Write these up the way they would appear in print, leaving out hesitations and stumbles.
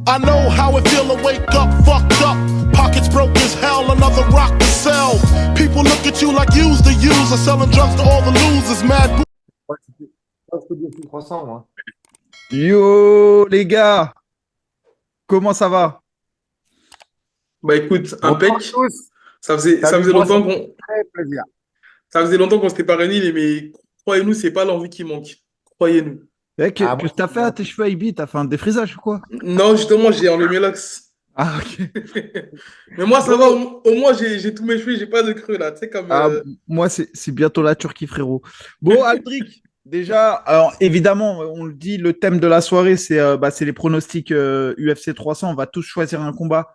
I know how it feel to wake up, fucked up. Pockets broke as hell, another rock to sell. People look at you like you's the user, selling drugs to all the losers, mad. Ouais, je peux dire plus 300, moi. Yo les gars, comment ça va? Bah écoute, Bonjour à impec. tous. Ça Salut, faisait moi, ça longtemps me fait qu'on très plaisir. ça faisait longtemps qu'on s'était pas réunis, mais croyez-nous, c'est pas l'envie qui manque. Croyez-nous. Mec, Ah, qu'est-ce moi, que t'as fait à tes cheveux, Ibi? T'as fait un défrisage ou quoi? Non, justement, j'ai enlevé mes locks. Ah, ok. Mais moi, ça va, Bon, au moins, j'ai tous mes cheveux, j'ai pas de creux là. Tu sais, comme. ah, moi, c'est bientôt la Turquie, frérot. Bon, Aldric, déjà, alors évidemment, on le dit, le thème de la soirée, c'est les pronostics UFC 300. On va tous choisir un combat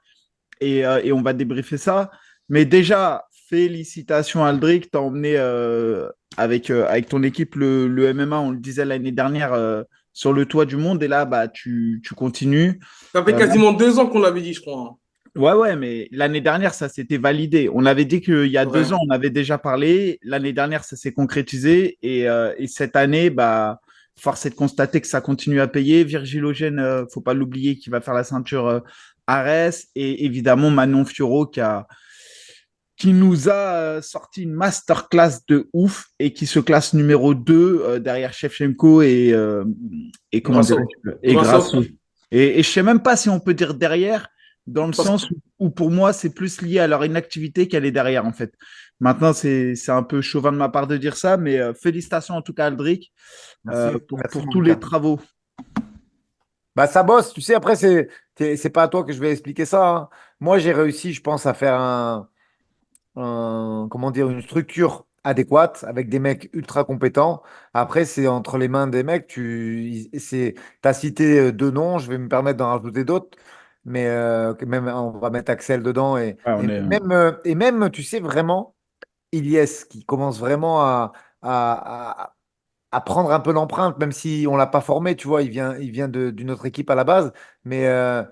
et on va débriefer ça. Mais déjà, félicitations, Aldric. T'as emmené avec ton équipe le MMA, on le disait l'année dernière, sur le toit du monde. Et là, bah, tu continues. Ça fait Euh, quasiment 2 ans qu'on l'avait dit, je crois, hein. Ouais, ouais, mais l'année dernière, ça s'était validé. On avait dit qu'il y a deux Ouais. ans, on avait déjà parlé. L'année dernière, ça s'est concrétisé. Et cette année, bah, force est de constater que ça continue à payer. Virgil Eugène, faut pas l'oublier, qui va faire la ceinture Ares. Et évidemment, Manon Fiorot qui nous a sorti une masterclass de ouf et qui se classe numéro 2 derrière Shevchenko et comment Grâce dirais-je, et Grâce Grasso. Et je sais même pas si on peut dire derrière, dans le parce que- sens où pour moi, c'est plus lié à leur inactivité qu'elle est derrière, en fait. Maintenant, c'est un peu chauvin de ma part de dire ça, mais félicitations en tout cas, Aldric, Merci, merci, pour mon tous les Lucas. travaux. Bah, ça bosse, tu sais, après, c'est pas à toi que je vais expliquer ça, hein. Moi, j'ai réussi, je pense, à faire comment dire, une structure adéquate avec des mecs ultra compétents. Après, c'est entre les mains des mecs. T'as cité deux noms, je vais me permettre d'en rajouter d'autres, mais même on va mettre Axel dedans Ouais, on est, et même, tu sais, vraiment, Ilyes qui commence vraiment à, à prendre un peu l'empreinte, même si on l'a pas formé, tu vois, il vient d'une autre équipe à la base, mais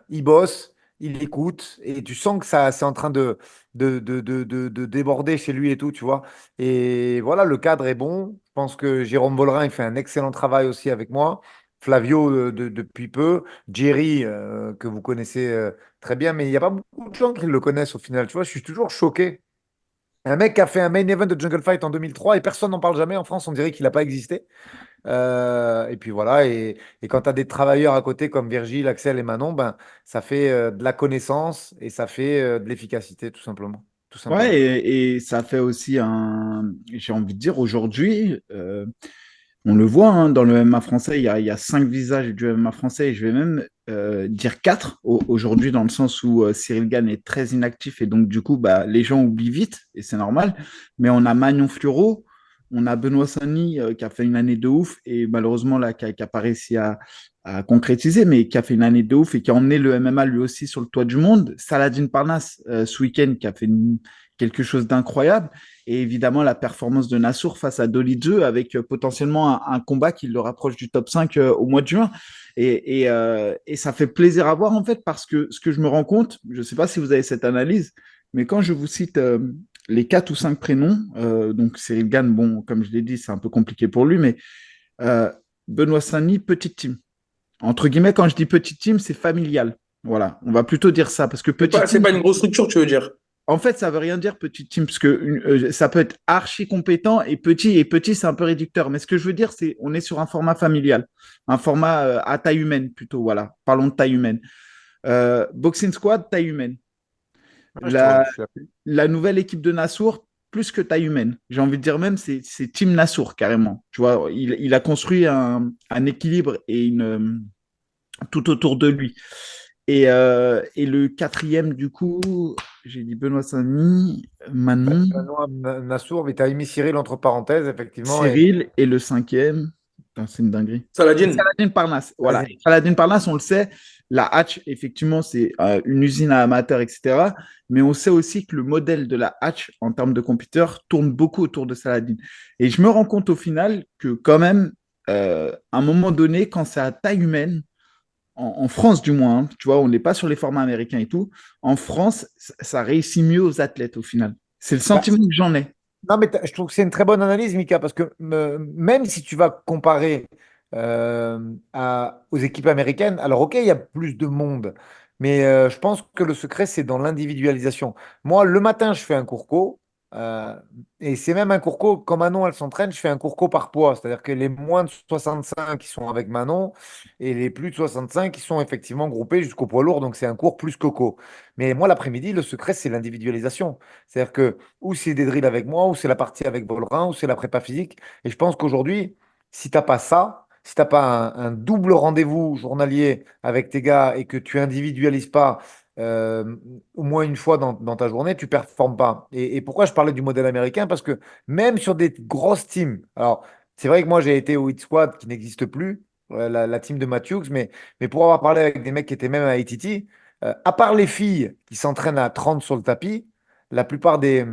il bosse, il écoute, et tu sens que ça, c'est en train de déborder chez lui et tout, tu vois. Et voilà, le cadre est bon. Je pense que Jérôme Bollerin, il fait un excellent travail aussi avec moi. Flavio, depuis peu. Jerry, que vous connaissez très bien, mais il n'y a pas beaucoup de gens qui le connaissent au final, tu vois. Je suis toujours choqué. Un mec qui a fait un main event de Jungle Fight en 2003 et personne n'en parle jamais en France, on dirait qu'il n'a pas existé. Et puis voilà, et quand tu as des travailleurs à côté comme Virgile, Axel et Manon, ben, ça fait de la connaissance et ça fait de l'efficacité, tout simplement. Tout simplement. ouais, et ça fait aussi j'ai envie de dire aujourd'hui, on le voit hein, dans le MMA français, il y a 5 visages du MMA français, et je vais même dire quatre aujourd'hui, dans le sens où Cyril Gane est très inactif, et donc du coup, bah, les gens oublient vite, et c'est normal. Mais on a Magnon Fluoro, on a Benoît Sani qui a fait une année de ouf, et malheureusement, là, qui a pas réussi à concrétiser, mais qui a fait une année de ouf et qui a emmené le MMA lui aussi sur le toit du monde. Saladin Parnasse, ce week-end, qui a fait quelque chose d'incroyable. Et évidemment, la performance de Nassour face à Dolidze avec potentiellement un combat qui le rapproche du top 5 au mois de juin. Et ça fait plaisir à voir, en fait, parce que ce que je me rends compte, je ne sais pas si vous avez cette analyse, mais quand je vous cite les 4 ou 5 prénoms, donc Cyril Gane, bon, comme je l'ai dit, c'est un peu compliqué pour lui, mais euh, Benoît Sani, petite team. Entre guillemets, quand je dis petite team, c'est familial. Voilà, on va plutôt dire ça, parce que petite C'est team, pas une grosse structure, tu veux dire. en fait, ça veut rien dire petite team, parce que ça peut être archi compétent et petit, c'est un peu réducteur. Mais ce que je veux dire, c'est on est sur un format familial, un format à taille humaine plutôt. Voilà, parlons de taille humaine. Boxing Squad, taille humaine. Ouais, je te La, je suis d'accord. la nouvelle équipe de Nassour, plus que taille humaine. J'ai envie de dire même, c'est Team Nassour carrément. Tu vois, il a construit un équilibre et tout autour de lui. Et le quatrième, du coup, j'ai dit Benoît Sani, Manon, Benoît Nassour, mais tu as mis Cyril entre parenthèses, effectivement, et Cyril, et le cinquième, putain, c'est une dinguerie. Et Saladin. Saladin Parnasse, voilà. vas-y. Saladin Parnasse, on le sait, la Hatch, effectivement, c'est une usine à amateurs, etc. Mais on sait aussi que le modèle de la Hatch, en termes de computeurs, tourne beaucoup autour de Saladin. Et je me rends compte au final que quand même, à un moment donné, quand c'est à taille humaine, en France du moins, hein, tu vois, on n'est pas sur les formats américains et tout. En France, ça réussit mieux aux athlètes au final. C'est le Bah, sentiment que j'en ai. non, mais je trouve que c'est une très bonne analyse, Mika, parce que même si tu vas comparer aux équipes américaines. Alors, OK, il y a plus de monde, mais je pense que le secret, c'est dans l'individualisation. Moi, le matin, je fais un cours co, euh, et c'est même un cours co, quand Manon, elle s'entraîne, je fais un cours co par poids, c'est-à-dire que les moins de 65 qui sont avec Manon, et les plus de 65 qui sont effectivement groupés jusqu'au poids lourd, donc c'est un cours plus coco. Mais moi, l'après-midi, le secret, c'est l'individualisation. C'est-à-dire que ou c'est des drills avec moi, ou c'est la partie avec Volrin, ou c'est la prépa physique. Et je pense qu'aujourd'hui, si t'as pas ça, si t'as pas un double rendez-vous journalier avec tes gars et que tu individualises pas euh, au moins une fois dans ta journée, tu performes pas. Et pourquoi je parlais du modèle américain? Parce que même sur des grosses teams, alors c'est vrai que moi j'ai été au Hit Squad qui n'existe plus, la team de Matthews, mais pour avoir parlé avec des mecs qui étaient même à ATT, à part les filles qui s'entraînent à 30 sur le tapis, la plupart des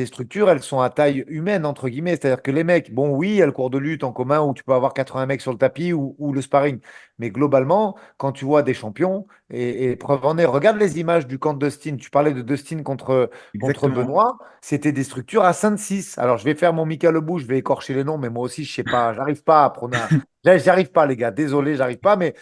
structures, elles sont à taille humaine, entre guillemets. C'est-à-dire que les mecs, bon, oui, il y a le cours de lutte en commun où tu peux avoir 80 mecs sur le tapis ou le sparring. Mais globalement, quand tu vois des champions, et preuve en est, regarde les images du camp de Dustin. Tu parlais de Dustin contre Exactement. Benoît. C'était des structures à 5-6. Alors, je vais faire mon Mika Lebou, je vais écorcher les noms, mais moi aussi, je sais pas, j'arrive pas à prendre. Là, j'arrive pas, les gars. Désolé, j'arrive pas. Mais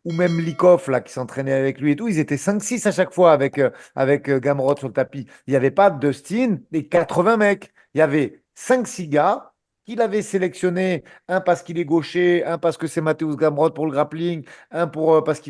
ou même Likov, là, qui s'entraînait avec lui et tout, ils étaient 5-6 à chaque fois avec Gamrot sur le tapis. Il n'y avait pas Dustin et 80 mecs. Il y avait 5-6 gars qu'il avait sélectionnés, un parce qu'il est gaucher, un parce que c'est Mateusz Gamrot pour le grappling, un parce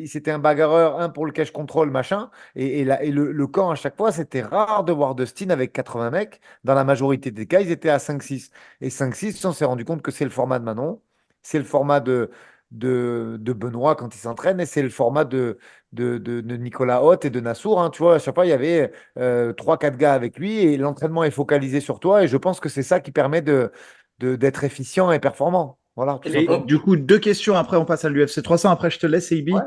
c'était un bagarreur, un pour le cache control, machin. Et le camp, à chaque fois, c'était rare de voir Dustin avec 80 mecs. Dans la majorité des cas, ils étaient à 5-6. Et 5-6, on s'est rendu compte que c'est le format de Manon, c'est le format de Benoît quand il s'entraîne, et c'est le format de Nicolas Haute et de Nassour, hein. Tu vois, à chaque fois, il y avait 3-4 gars avec lui et l'entraînement est focalisé sur toi. Et je pense que c'est ça qui permet d'être efficient et performant. Voilà, tout Et simplement. du coup, deux questions, après on passe à l'UFC 300, après je te laisse, Ibi. Ouais.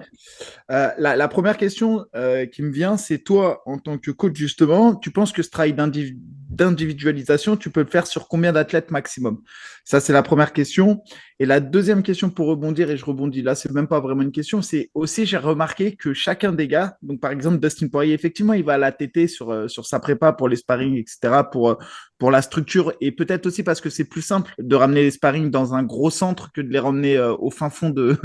La première question qui me vient, c'est toi, en tant que coach, justement, tu penses que ce travail d'individualisation, tu peux le faire sur combien d'athlètes maximum? Ça, c'est la première question. Et la deuxième question pour rebondir, et je rebondis là, c'est même pas vraiment une question, c'est aussi, j'ai remarqué que chacun des gars, donc par exemple, Dustin Poirier, effectivement, il va à la TT sur sa prépa pour les sparring, etc., pour la structure, et peut-être aussi parce que c'est plus simple de ramener les sparring dans un gros centre que de les ramener au fin fond de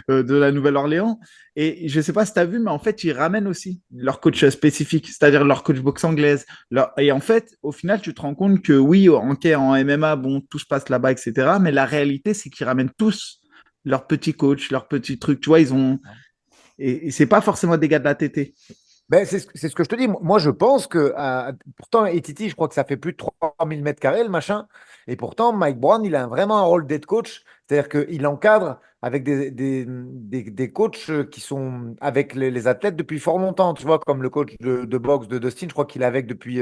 la Nouvelle-Orléans. Et je ne sais pas si tu as vu, mais en fait, ils ramènent aussi leur coach spécifique, c'est-à-dire leur coach boxe anglaise. Et en fait, au final, tu te rends compte que oui, en MMA, bon, tout se passe là-bas, etc. Mais la réalité, c'est qu'ils ramènent tous leur petit coach, leur petit truc. Tu vois, ils ont. Et c'est pas forcément des gars de la TT. Ben, c'est ce que je te dis. Moi, je pense que, pourtant, Etiti, je crois que ça fait plus de 3000 mètres carrés, le machin. Et pourtant, Mike Brown, il a vraiment un rôle d'head coach. C'est-à-dire qu'il encadre avec des coachs qui sont avec les athlètes depuis fort longtemps. Tu vois, comme le coach de boxe de Dustin, je crois qu'il est avec depuis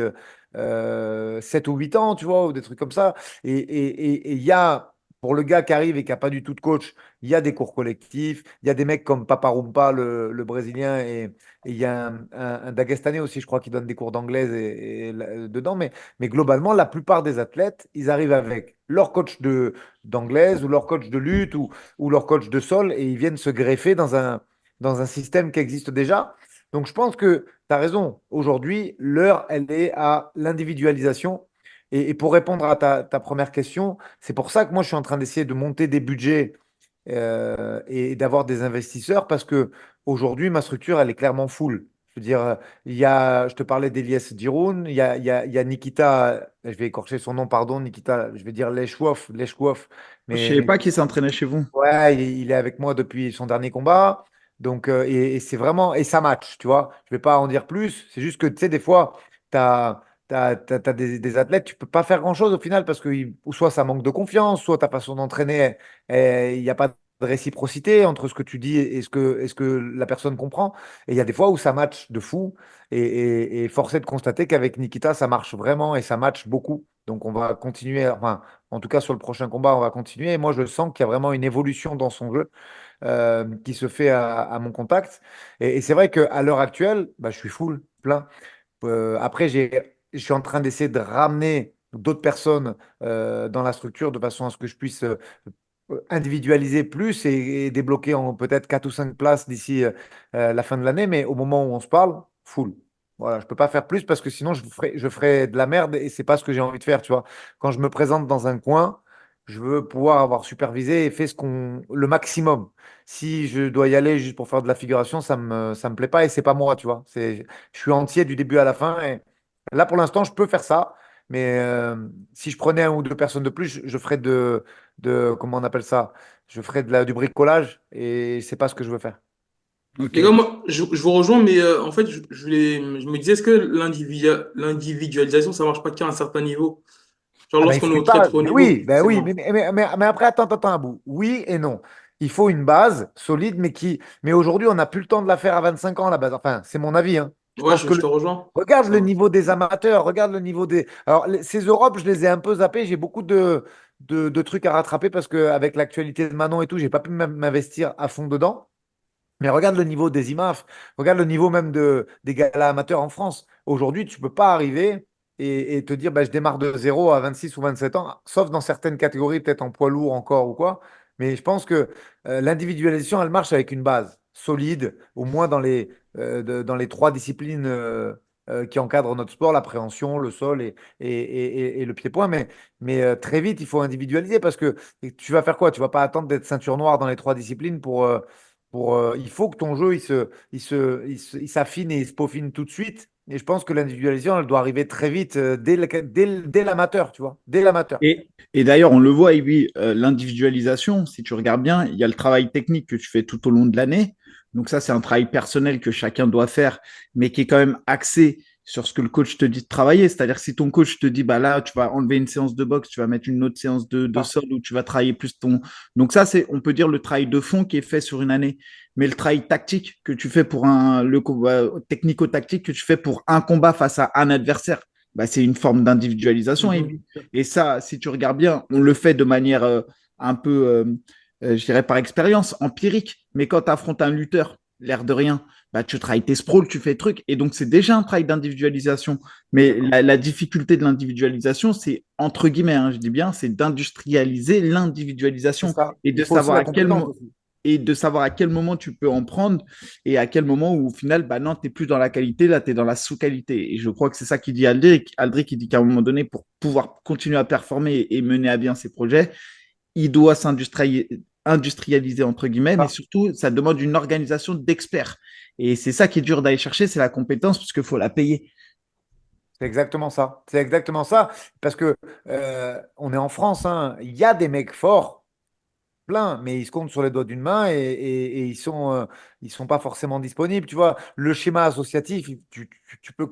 7 ou 8 ans, tu vois, ou des trucs comme ça. Et il y a, pour le gars qui arrive et qui n'a pas du tout de coach, il y a des cours collectifs. Il y a des mecs comme Paparumpa, le Brésilien, et il y a un Dagestanais aussi, je crois, qui donne des cours d'anglais dedans. Mais globalement, la plupart des athlètes, ils arrivent avec leur coach d'anglaise ou leur coach de lutte ou leur coach de sol et ils viennent se greffer dans un système qui existe déjà. Donc, je pense que tu as raison. Aujourd'hui, l'heure, elle est à l'individualisation. Et pour répondre à ta première question, c'est pour ça que moi, je suis en train d'essayer de monter des budgets et d'avoir des investisseurs parce que aujourd'hui, ma structure, elle est clairement full. Je veux dire, je te parlais d'Elias Diroun, il y a Nikita, je vais écorcher son nom, pardon, Nikita, je vais dire Leshkov, Je mais, savais mais pas qui s'entraînait chez vous. ouais, il est avec moi depuis son dernier combat. Donc, et c'est vraiment, et ça match, tu vois. Je vais pas en dire plus. C'est juste que, tu sais, des fois, t'as des athlètes, tu peux pas faire grand-chose au final parce que ou soit ça manque de confiance, soit ta façon d'entraîner, il n'y a pas de réciprocité entre ce que tu dis et ce que la personne comprend. Et il y a des fois où ça match de fou. Et force est de constater qu'avec Nikita, ça marche vraiment et ça match beaucoup. Donc, on va continuer, enfin, en tout cas, sur le prochain combat, on va continuer. Et moi, je sens qu'il y a vraiment une évolution dans son jeu qui se fait à mon contact. Et c'est vrai qu'à l'heure actuelle, bah, je suis full, plein. Après, je suis en train d'essayer de ramener d'autres personnes dans la structure de façon à ce que je puisse individualiser plus et débloquer en peut-être 4 ou 5 places d'ici la fin de l'année. Mais au moment où on se parle, full. Voilà, je peux pas faire plus parce que sinon je ferais de la merde et c'est pas ce que j'ai envie de faire, tu vois. Quand je me présente dans un coin, je veux pouvoir avoir supervisé et fait le maximum. Si je dois y aller juste pour faire de la figuration, ça me plaît pas et c'est pas moi, tu vois. Je suis entier du début à la fin et là, pour l'instant, je peux faire ça. Mais si je prenais un ou deux personnes de plus, je ferais comment on appelle ça? Je ferais du bricolage et c'est pas ce que je veux faire. Ok. Les gars, moi, je vous rejoins, mais en fait, je me disais, est-ce que l'individualisation, ça marche pas qu'à un certain niveau? Genre, Ah ben, il lorsqu'on faut est au une très base. très haut Ben niveau, oui, ben c'est oui. bon. Mais après, attends un bout. Oui et non. Il faut une base solide, mais aujourd'hui, on n'a plus le temps de la faire à 25 ans, la base. Enfin, c'est mon avis, hein. Je Ouais, pense que je te rejoins. regarde Ça le marche. niveau des amateurs, regarde le niveau des. Alors, ces Europes, je les ai un peu zappés. J'ai beaucoup de trucs à rattraper parce qu'avec l'actualité de Manon et tout, j'ai pas pu m'investir à fond dedans. Mais regarde le niveau des IMAF, regarde le niveau même des galas amateurs en France. Aujourd'hui, tu ne peux pas arriver et te dire bah, je démarre de zéro à 26 ou 27 ans, sauf dans certaines catégories, peut-être en poids lourd encore ou quoi. Mais je pense que l'individualisation, elle marche avec une base solide, au moins dans les trois disciplines qui encadrent notre sport, l'appréhension, le sol et le pied-point. Mais très vite, il faut individualiser parce que tu vas faire quoi? Tu vas pas attendre d'être ceinture noire dans les trois disciplines il faut que ton jeu il s'affine et il se peaufine tout de suite. Et je pense que l'individualisation, elle doit arriver très vite, dès l'amateur, tu vois, dès l'amateur. Et d'ailleurs, on le voit, et oui, l'individualisation, si tu regardes bien, il y a le travail technique que tu fais tout au long de l'année. Donc ça, c'est un travail personnel que chacun doit faire, mais qui est quand même axé sur ce que le coach te dit de travailler. C'est-à-dire que si ton coach te dit, bah là, tu vas enlever une séance de boxe, tu vas mettre une autre séance de Ah, sol où tu vas travailler plus ton... Donc ça, c'est, on peut dire, le travail de fond qui est fait sur une année. Mais le travail tactique que tu fais pour technico-tactique que tu fais pour un combat face à un adversaire, bah, c'est une forme d'individualisation. mhm. Et ça, si tu regardes bien, on le fait de manière un peu, je dirais par expérience, empirique. Mais quand tu affrontes un lutteur, l'air de rien, bah, tu travailles tes sprawls, tu fais des trucs. Et donc, c'est déjà un travail d'individualisation. Mais D'accord. la difficulté de l'individualisation, c'est, entre guillemets, hein, je dis bien, c'est d'industrialiser C'est l'individualisation ça. et Il de faut aussi savoir la à quel compétence moment aussi. et de savoir à quel moment tu peux en prendre et à quel moment où au final, bah non, tu n'es plus dans la qualité, là, tu es dans la sous-qualité. Et je crois que c'est ça qu'il dit Aldric. Aldric, il dit qu'à un moment donné, pour pouvoir continuer à performer et mener à bien ses projets, il doit s'industrialiser, entre guillemets, mais Ah, surtout, ça demande une organisation d'experts. Et c'est ça qui est dur d'aller chercher, c'est la compétence, puisqu'il faut la payer. c'est exactement ça. C'est exactement ça. Parce que on est en France, hein. Il y a des mecs forts. Plein, mais ils se comptent sur les doigts d'une main et ils sont pas forcément disponibles. Tu vois, le schéma associatif, tu peux,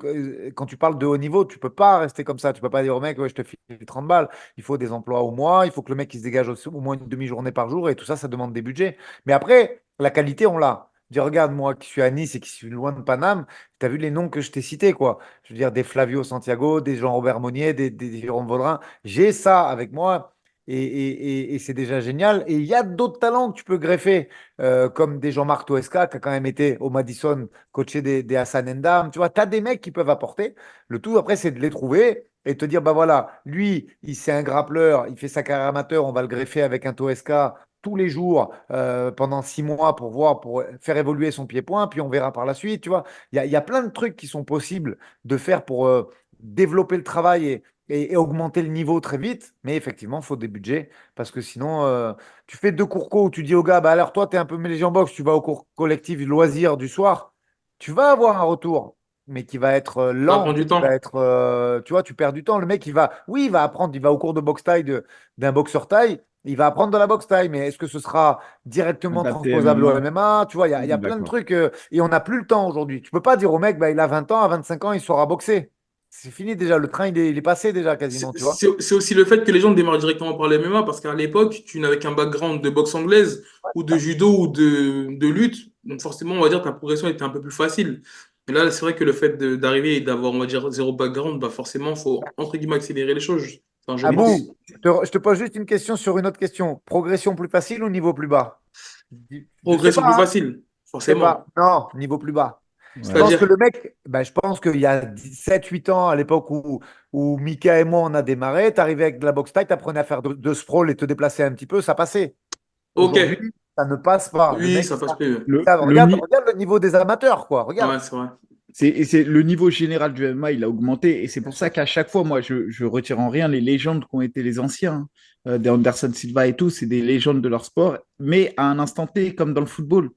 quand tu parles de haut niveau, tu peux pas rester comme ça. Tu peux pas dire au mec, ouais, je te file 30 balles. Il faut des emplois au mois, il faut que le mec il se dégage au moins une demi-journée par jour et tout ça, ça demande des budgets. Mais après, la qualité, on l'a. Je dis, regarde, moi qui suis à Nice et qui suis loin de Paname, tu as vu les noms que je t'ai cités, quoi. Je veux dire, des Flavio Santiago, des Jean-Robert Monnier, des Jérôme Vaudrin. J'ai ça avec moi. Et c'est déjà génial. Et il y a d'autres talents que tu peux greffer, comme des Jean-Marc Toesca, qui a quand même été au Madison, coaché des Hassan Ndam. Tu vois, tu as des mecs qui peuvent apporter. Le tout, après, c'est de les trouver et te dire, bah voilà, lui, c'est un grappleur, il fait sa carrière amateur, on va le greffer avec un Toesca tous les jours pendant 6 mois pour voir, pour faire évoluer son pied-point, puis on verra par la suite. Tu vois, il y a plein de trucs qui sont possibles de faire pour développer le travail et augmenter le niveau très vite. Mais effectivement, il faut des budgets parce que sinon, tu fais deux cours co où tu dis au gars, bah alors toi, tu es un peu mélangé en boxe, tu vas au cours collectif loisir du soir, tu vas avoir un retour, mais qui va être Ça prend lent, du qui va temps. être, tu vois, tu perds du temps. Le mec, oui, il va apprendre, il va au cours de boxe taille d'un boxeur taille. Il va apprendre de la boxe taille, mais est-ce que ce sera directement Adapté transposable au MMA, MMA? Tu vois, il y a plein de d'accord. trucs et on n'a plus le temps aujourd'hui. Tu peux pas dire au mec, bah, il a 20 ans, à 25 ans, il saura boxer. C'est fini déjà, le train il est passé déjà quasiment, tu vois. C'est aussi le fait que les gens démarrent directement par les MMA parce qu'à l'époque, tu n'avais qu'un background de boxe anglaise ou de judo ou de lutte. Donc forcément, on va dire que ta progression était un peu plus facile. Mais là, c'est vrai que le fait d'arriver et d'avoir, on va dire, zéro background, bah forcément, il faut, entre guillemets, accélérer les choses. Enfin, je Ah pense. bon, je te pose juste une question sur une autre question. Progression plus facile ou niveau plus bas? Je sais Progression plus pas, hein. facile, Je sais pas. forcément. Non, niveau plus bas. Je pense Ouais. que C'est-à-dire, le mec, bah, je pense qu'il y a 7 8 ans, à l'époque où Mika et moi on a démarré, t'arrivais avec de la boxe taille, t'apprenais à faire de sprawl et te déplacer un petit peu, ça passait. ok, Aujourd'hui, ça ne passe pas. Le oui, mec, ça passe plus. Le, regarde, ni- regarde le niveau des amateurs, quoi. Regarde. Ouais, c'est vrai. le niveau général du MMA, il a augmenté. Et c'est pour ça qu'à chaque fois, moi, je retire en rien les légendes qu'ont été les anciens, hein. des Anderson Silva et tout, c'est des légendes de leur sport. Mais à un instant T, comme dans le football,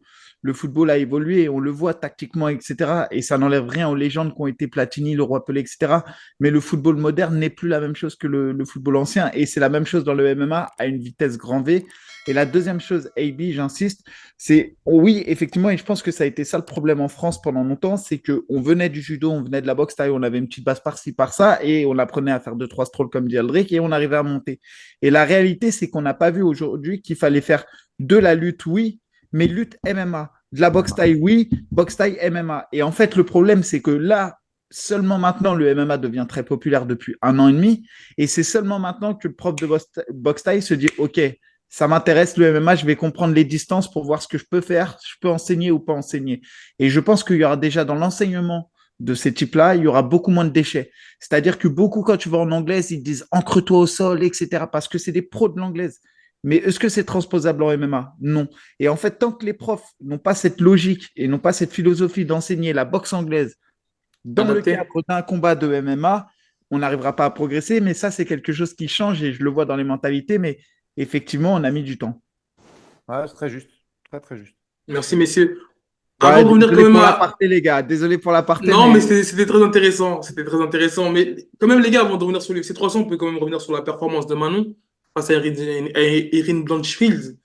le football a évolué, on le voit tactiquement, etc. Et ça n'enlève rien aux légendes qui ont été Platini, le roi Pelé, etc. Mais le football moderne n'est plus la même chose que le football ancien. Et c'est la même chose dans le MMA à une vitesse grand V. Et la deuxième chose, AB, j'insiste, c'est oui, effectivement, et je pense que ça a été ça le problème en France pendant longtemps, c'est qu'on venait du judo, on venait de la boxe taille, on avait une petite base par-ci, par-ça, et on apprenait à faire deux, trois strolls comme dit Aldric, et on arrivait à monter. Et la réalité, c'est qu'on n'a pas vu aujourd'hui qu'il fallait faire de la lutte, oui, mais lutte MMA. De la boxe taille, oui, boxe taille MMA. Et en fait, le problème, c'est que là, seulement maintenant, le MMA devient très populaire depuis 1 an et demi, et c'est seulement maintenant que le prof de boxe taille se dit, OK, ça m'intéresse le MMA, je vais comprendre les distances pour voir ce que je peux faire, je peux enseigner ou pas enseigner. Et je pense qu'il y aura déjà dans l'enseignement de ces types-là, il y aura beaucoup moins de déchets. C'est-à-dire que beaucoup, quand tu vas en anglaise, ils te disent ancre-toi au sol, etc. parce que c'est des pros de l'anglaise. Mais est-ce que c'est transposable en MMA? Non. Et en fait, tant que les profs n'ont pas cette logique et n'ont pas cette philosophie d'enseigner la boxe anglaise dans le Adapté. cadre d'un combat de MMA, on n'arrivera pas à progresser. Mais ça, c'est quelque chose qui change et je le vois dans les mentalités. Mais effectivement, on a mis du temps. Ouais, c'est très juste. Très, très juste. Merci, messieurs. Avant Ouais, de revenir quand désolé même pour à... l'aparté, les gars. Désolé pour l'aparté, Non, mais mais c'était très intéressant. C'était très intéressant. Mais quand même, les gars, avant de revenir sur l'UFC 300, on peut quand même revenir sur la performance de Manon face à Erin Blanchfield.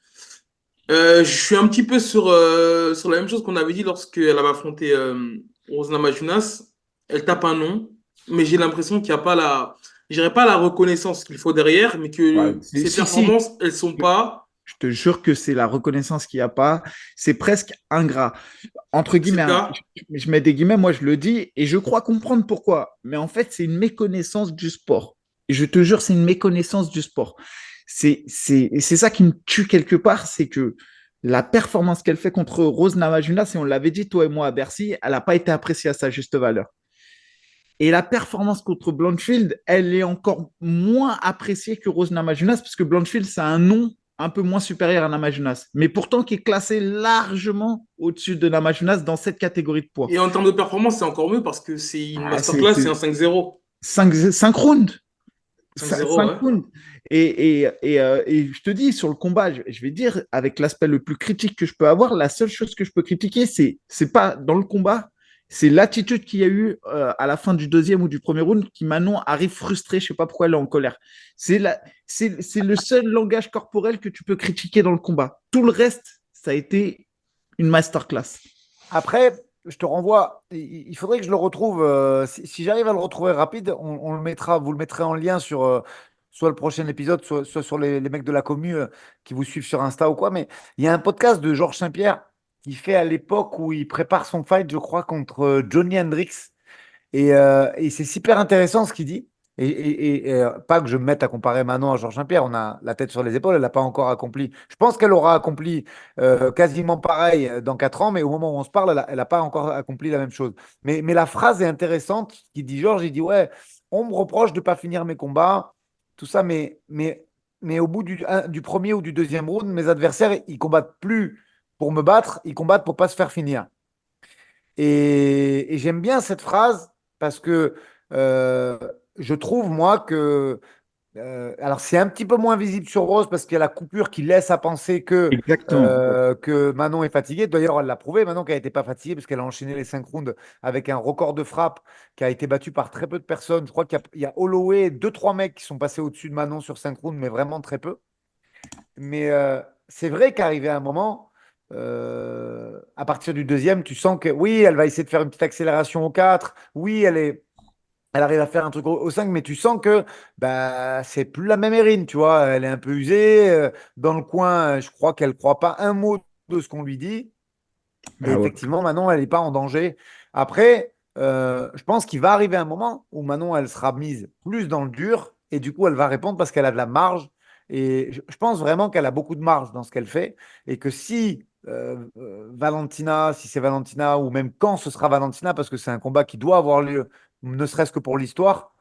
Je suis un petit peu sur la même chose qu'on avait dit lorsqu'elle avait affronté Rose Namajunas. Elle tape un nom, mais j'ai l'impression qu'il n'y a pas je dirais pas la reconnaissance qu'il faut derrière, mais ouais, que ses si, si. performances, elles sont pas. Je te jure que c'est la reconnaissance qu'il n'y a pas. C'est presque ingrat. Entre C'est guillemets, le hein, cas. je mets des guillemets, moi je le dis, et je crois comprendre pourquoi. Mais en fait, c'est une méconnaissance du sport. Et je te jure, c'est une méconnaissance du sport. C'est ça qui me tue quelque part, c'est que la performance qu'elle fait contre Rose Namajunas, et on l'avait dit, toi et moi, à Bercy, elle n'a pas été appréciée à sa juste valeur. Et la performance contre Blanchfield, elle est encore moins appréciée que Rose Namajunas, parce que Blanchfield, c'est un nom un peu moins supérieur à Namajunas, mais pourtant qui est classé largement au-dessus de Namajunas dans cette catégorie de poids. Et en termes de performance, c'est encore mieux parce que c'est une Ah, masterclass, c'est un 5-0. 5 rounds. 5-0, 5 ouais. rounds. Et je te dis, sur le combat, je vais dire, avec l'aspect le plus critique que je peux avoir, la seule chose que je peux critiquer, c'est pas dans le combat, c'est l'attitude qu'il y a eu à la fin du deuxième ou du premier round qui, Manon, arrive frustrée. Je sais pas pourquoi elle est en colère. C'est le seul langage corporel que tu peux critiquer dans le combat. Tout le reste, ça a été une masterclass. Après, je te renvoie. Il faudrait que je le retrouve. Si j'arrive à le retrouver rapide, on le mettra. Vous le mettrez en lien sur soit le prochain épisode, soit sur les mecs de la commu qui vous suivent sur Insta ou quoi. Mais il y a un podcast de Georges Saint-Pierre qui fait à l'époque où il prépare son fight, je crois, contre Johnny Hendrix. Et c'est super intéressant ce qu'il dit. Pas que je me mette à comparer Manon à Georges Saint-Pierre, on a la tête sur les épaules, elle n'a pas encore accompli. Je pense qu'elle aura accompli quasiment pareil dans 4 ans, mais au moment où on se parle, elle n'a pas encore accompli la même chose. Mais la phrase est intéressante qui dit Georges, il dit, ouais, on me reproche de ne pas finir mes combats, tout ça, mais au bout du premier ou du deuxième round, mes adversaires, ils combattent plus pour me battre, ils combattent pour pas se faire finir. Et j'aime bien cette phrase parce que euh, je trouve, moi, que. Alors, c'est un petit peu moins visible sur Rose parce qu'il y a la coupure qui laisse à penser Exactement. que Manon est fatiguée. D'ailleurs, elle l'a prouvé, Manon, qu'elle n'était pas fatiguée parce qu'elle a enchaîné les 5 rounds avec un record de frappe qui a été battu par très peu de personnes. Je crois qu'il y a Holloway, deux, trois mecs qui sont passés au-dessus de Manon sur 5 rounds, mais vraiment très peu. Mais c'est vrai qu'arrivé à un moment, à partir du deuxième, tu sens que oui, elle va essayer de faire une petite accélération au 4. Oui, elle arrive à faire un truc au 5, mais tu sens que bah, c'est plus la même Erin, tu vois. Elle est un peu usée. Dans le coin, je crois qu'elle ne croit pas un mot de ce qu'on lui dit. Et Ah ouais. effectivement, Manon, elle n'est pas en danger. Après, je pense qu'il va arriver un moment où Manon, elle sera mise plus dans le dur et du coup, elle va répondre parce qu'elle a de la marge. Et je pense vraiment qu'elle a beaucoup de marge dans ce qu'elle fait et que si Valentina, si c'est Valentina ou même quand ce sera Valentina, parce que c'est un combat qui doit avoir lieu, ne serait-ce que pour l'histoire,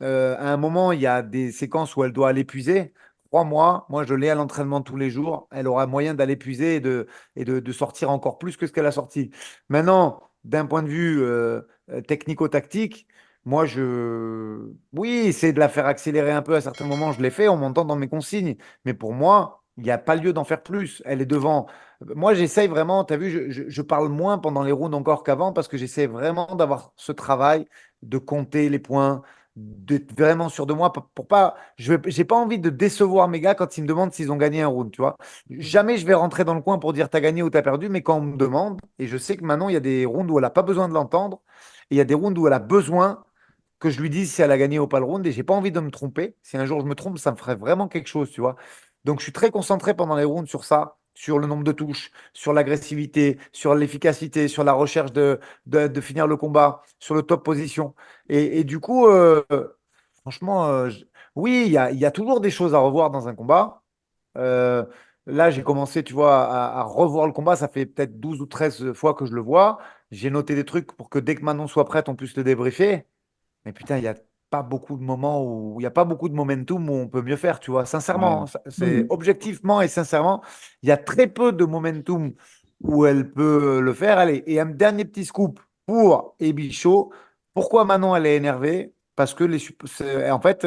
à un moment, il y a des séquences où elle doit l'épuiser. Crois-moi, moi je l'ai à l'entraînement tous les jours. Elle aura moyen d'aller puiser et de sortir encore plus que ce qu'elle a sorti. Maintenant, d'un point de vue technico-tactique, moi, oui, essayer de la faire accélérer un peu à certains moments, je l'ai fait en montant dans mes consignes. Mais pour moi, il n'y a pas lieu d'en faire plus. Elle est devant. Moi, j'essaye vraiment, tu as vu, je parle moins pendant les rounds encore qu'avant parce que j'essaie vraiment d'avoir ce travail de compter les points, d'être vraiment sûr de moi pour pas. J'ai pas envie de décevoir mes gars quand ils me demandent s'ils ont gagné un round, tu vois. Jamais je vais rentrer dans le coin pour dire t'as gagné ou t'as perdu, mais quand on me demande, et je sais que maintenant, il y a des rounds où elle n'a pas besoin de l'entendre, et il y a des rounds où elle a besoin que je lui dise si elle a gagné ou pas le round, et j'ai pas envie de me tromper. Si un jour je me trompe, ça me ferait vraiment quelque chose, tu vois. Donc je suis très concentré pendant les rounds sur ça, sur le nombre de touches, sur l'agressivité, sur l'efficacité, sur la recherche de finir le combat, sur le top position. Et du coup, franchement, oui, il y a toujours des choses à revoir dans un combat. Euh, Là, j'ai commencé, tu vois, à revoir le combat. Ça fait peut-être 12 ou 13 fois que je le vois. J'ai noté des trucs pour que dès que Manon soit prête, on puisse le débriefer. Mais putain, il n'y a pas beaucoup de moments où il n'y a pas beaucoup de momentum où on peut mieux faire, tu vois. Sincèrement, Ouais. hein, c'est objectivement et sincèrement, il y a très peu de momentum où elle peut le faire. Allez, et un dernier petit scoop pour Ebi Show. Pourquoi Manon elle est énervée? Parce que en fait,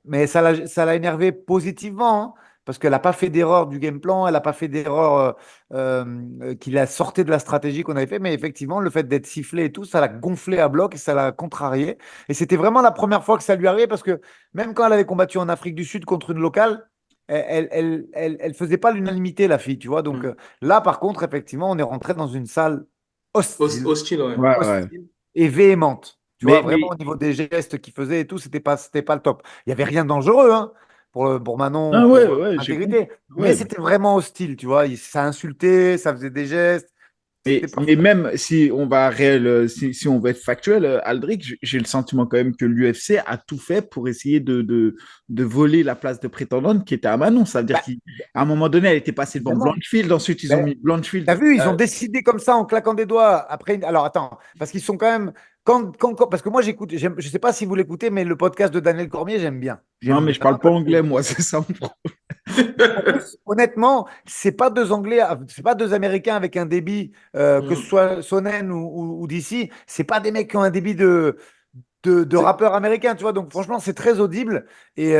mais ça l'a énervée positivement, hein, parce qu'elle n'a pas fait d'erreur du game plan, elle n'a pas fait d'erreur qui la sortait de la stratégie qu'on avait fait. Mais effectivement, le fait d'être sifflé et tout, ça l'a gonflé à bloc et ça l'a contrarié. Et c'était vraiment la première fois que ça lui arrivait parce que même quand elle avait combattu en Afrique du Sud contre une locale, elle faisait pas l'unanimité, la fille, tu vois. Donc Mm. là, par contre, effectivement, on est rentré dans une salle hostile, Hostile, ouais. Ouais, ouais. hostile et véhémente. Tu vois, vraiment Mais au niveau des gestes qu'il faisait et tout, c'était pas le top. Il n'y avait rien de dangereux, hein, pour Manon ou ah ouais, pour ouais, j'ai compris. intégrité, mais Ouais, c'était vraiment hostile, tu vois. Ça insultait, ça faisait des gestes, c'était pas mais fou. même si on va si on veut être factuel, Aldric, j'ai le sentiment quand même que l'UFC a tout fait pour essayer de voler la place de prétendante qui était à Manon. Ça veut dire Bah, qu'à un moment donné, elle était passée devant évidemment. Blanchfield. Ensuite, ils ont Ben, mis Blanchfield. t'as vu, ils ont décidé comme ça en claquant des doigts. Après, alors attends, parce qu'ils sont quand même. Parce que moi, je sais pas si vous l'écoutez, mais le podcast de Daniel Cormier, j'aime bien. Non, J'aime mais bien je parle pas parce anglais, que, moi, c'est ça mon problème. en plus, honnêtement, c'est pas deux Anglais, c'est pas deux Américains avec un débit, que ce Mm. soit Sonnen ou d'ici, c'est pas des mecs qui ont un débit de C'est- rappeurs américains, tu vois. Donc, franchement, c'est très audible. Et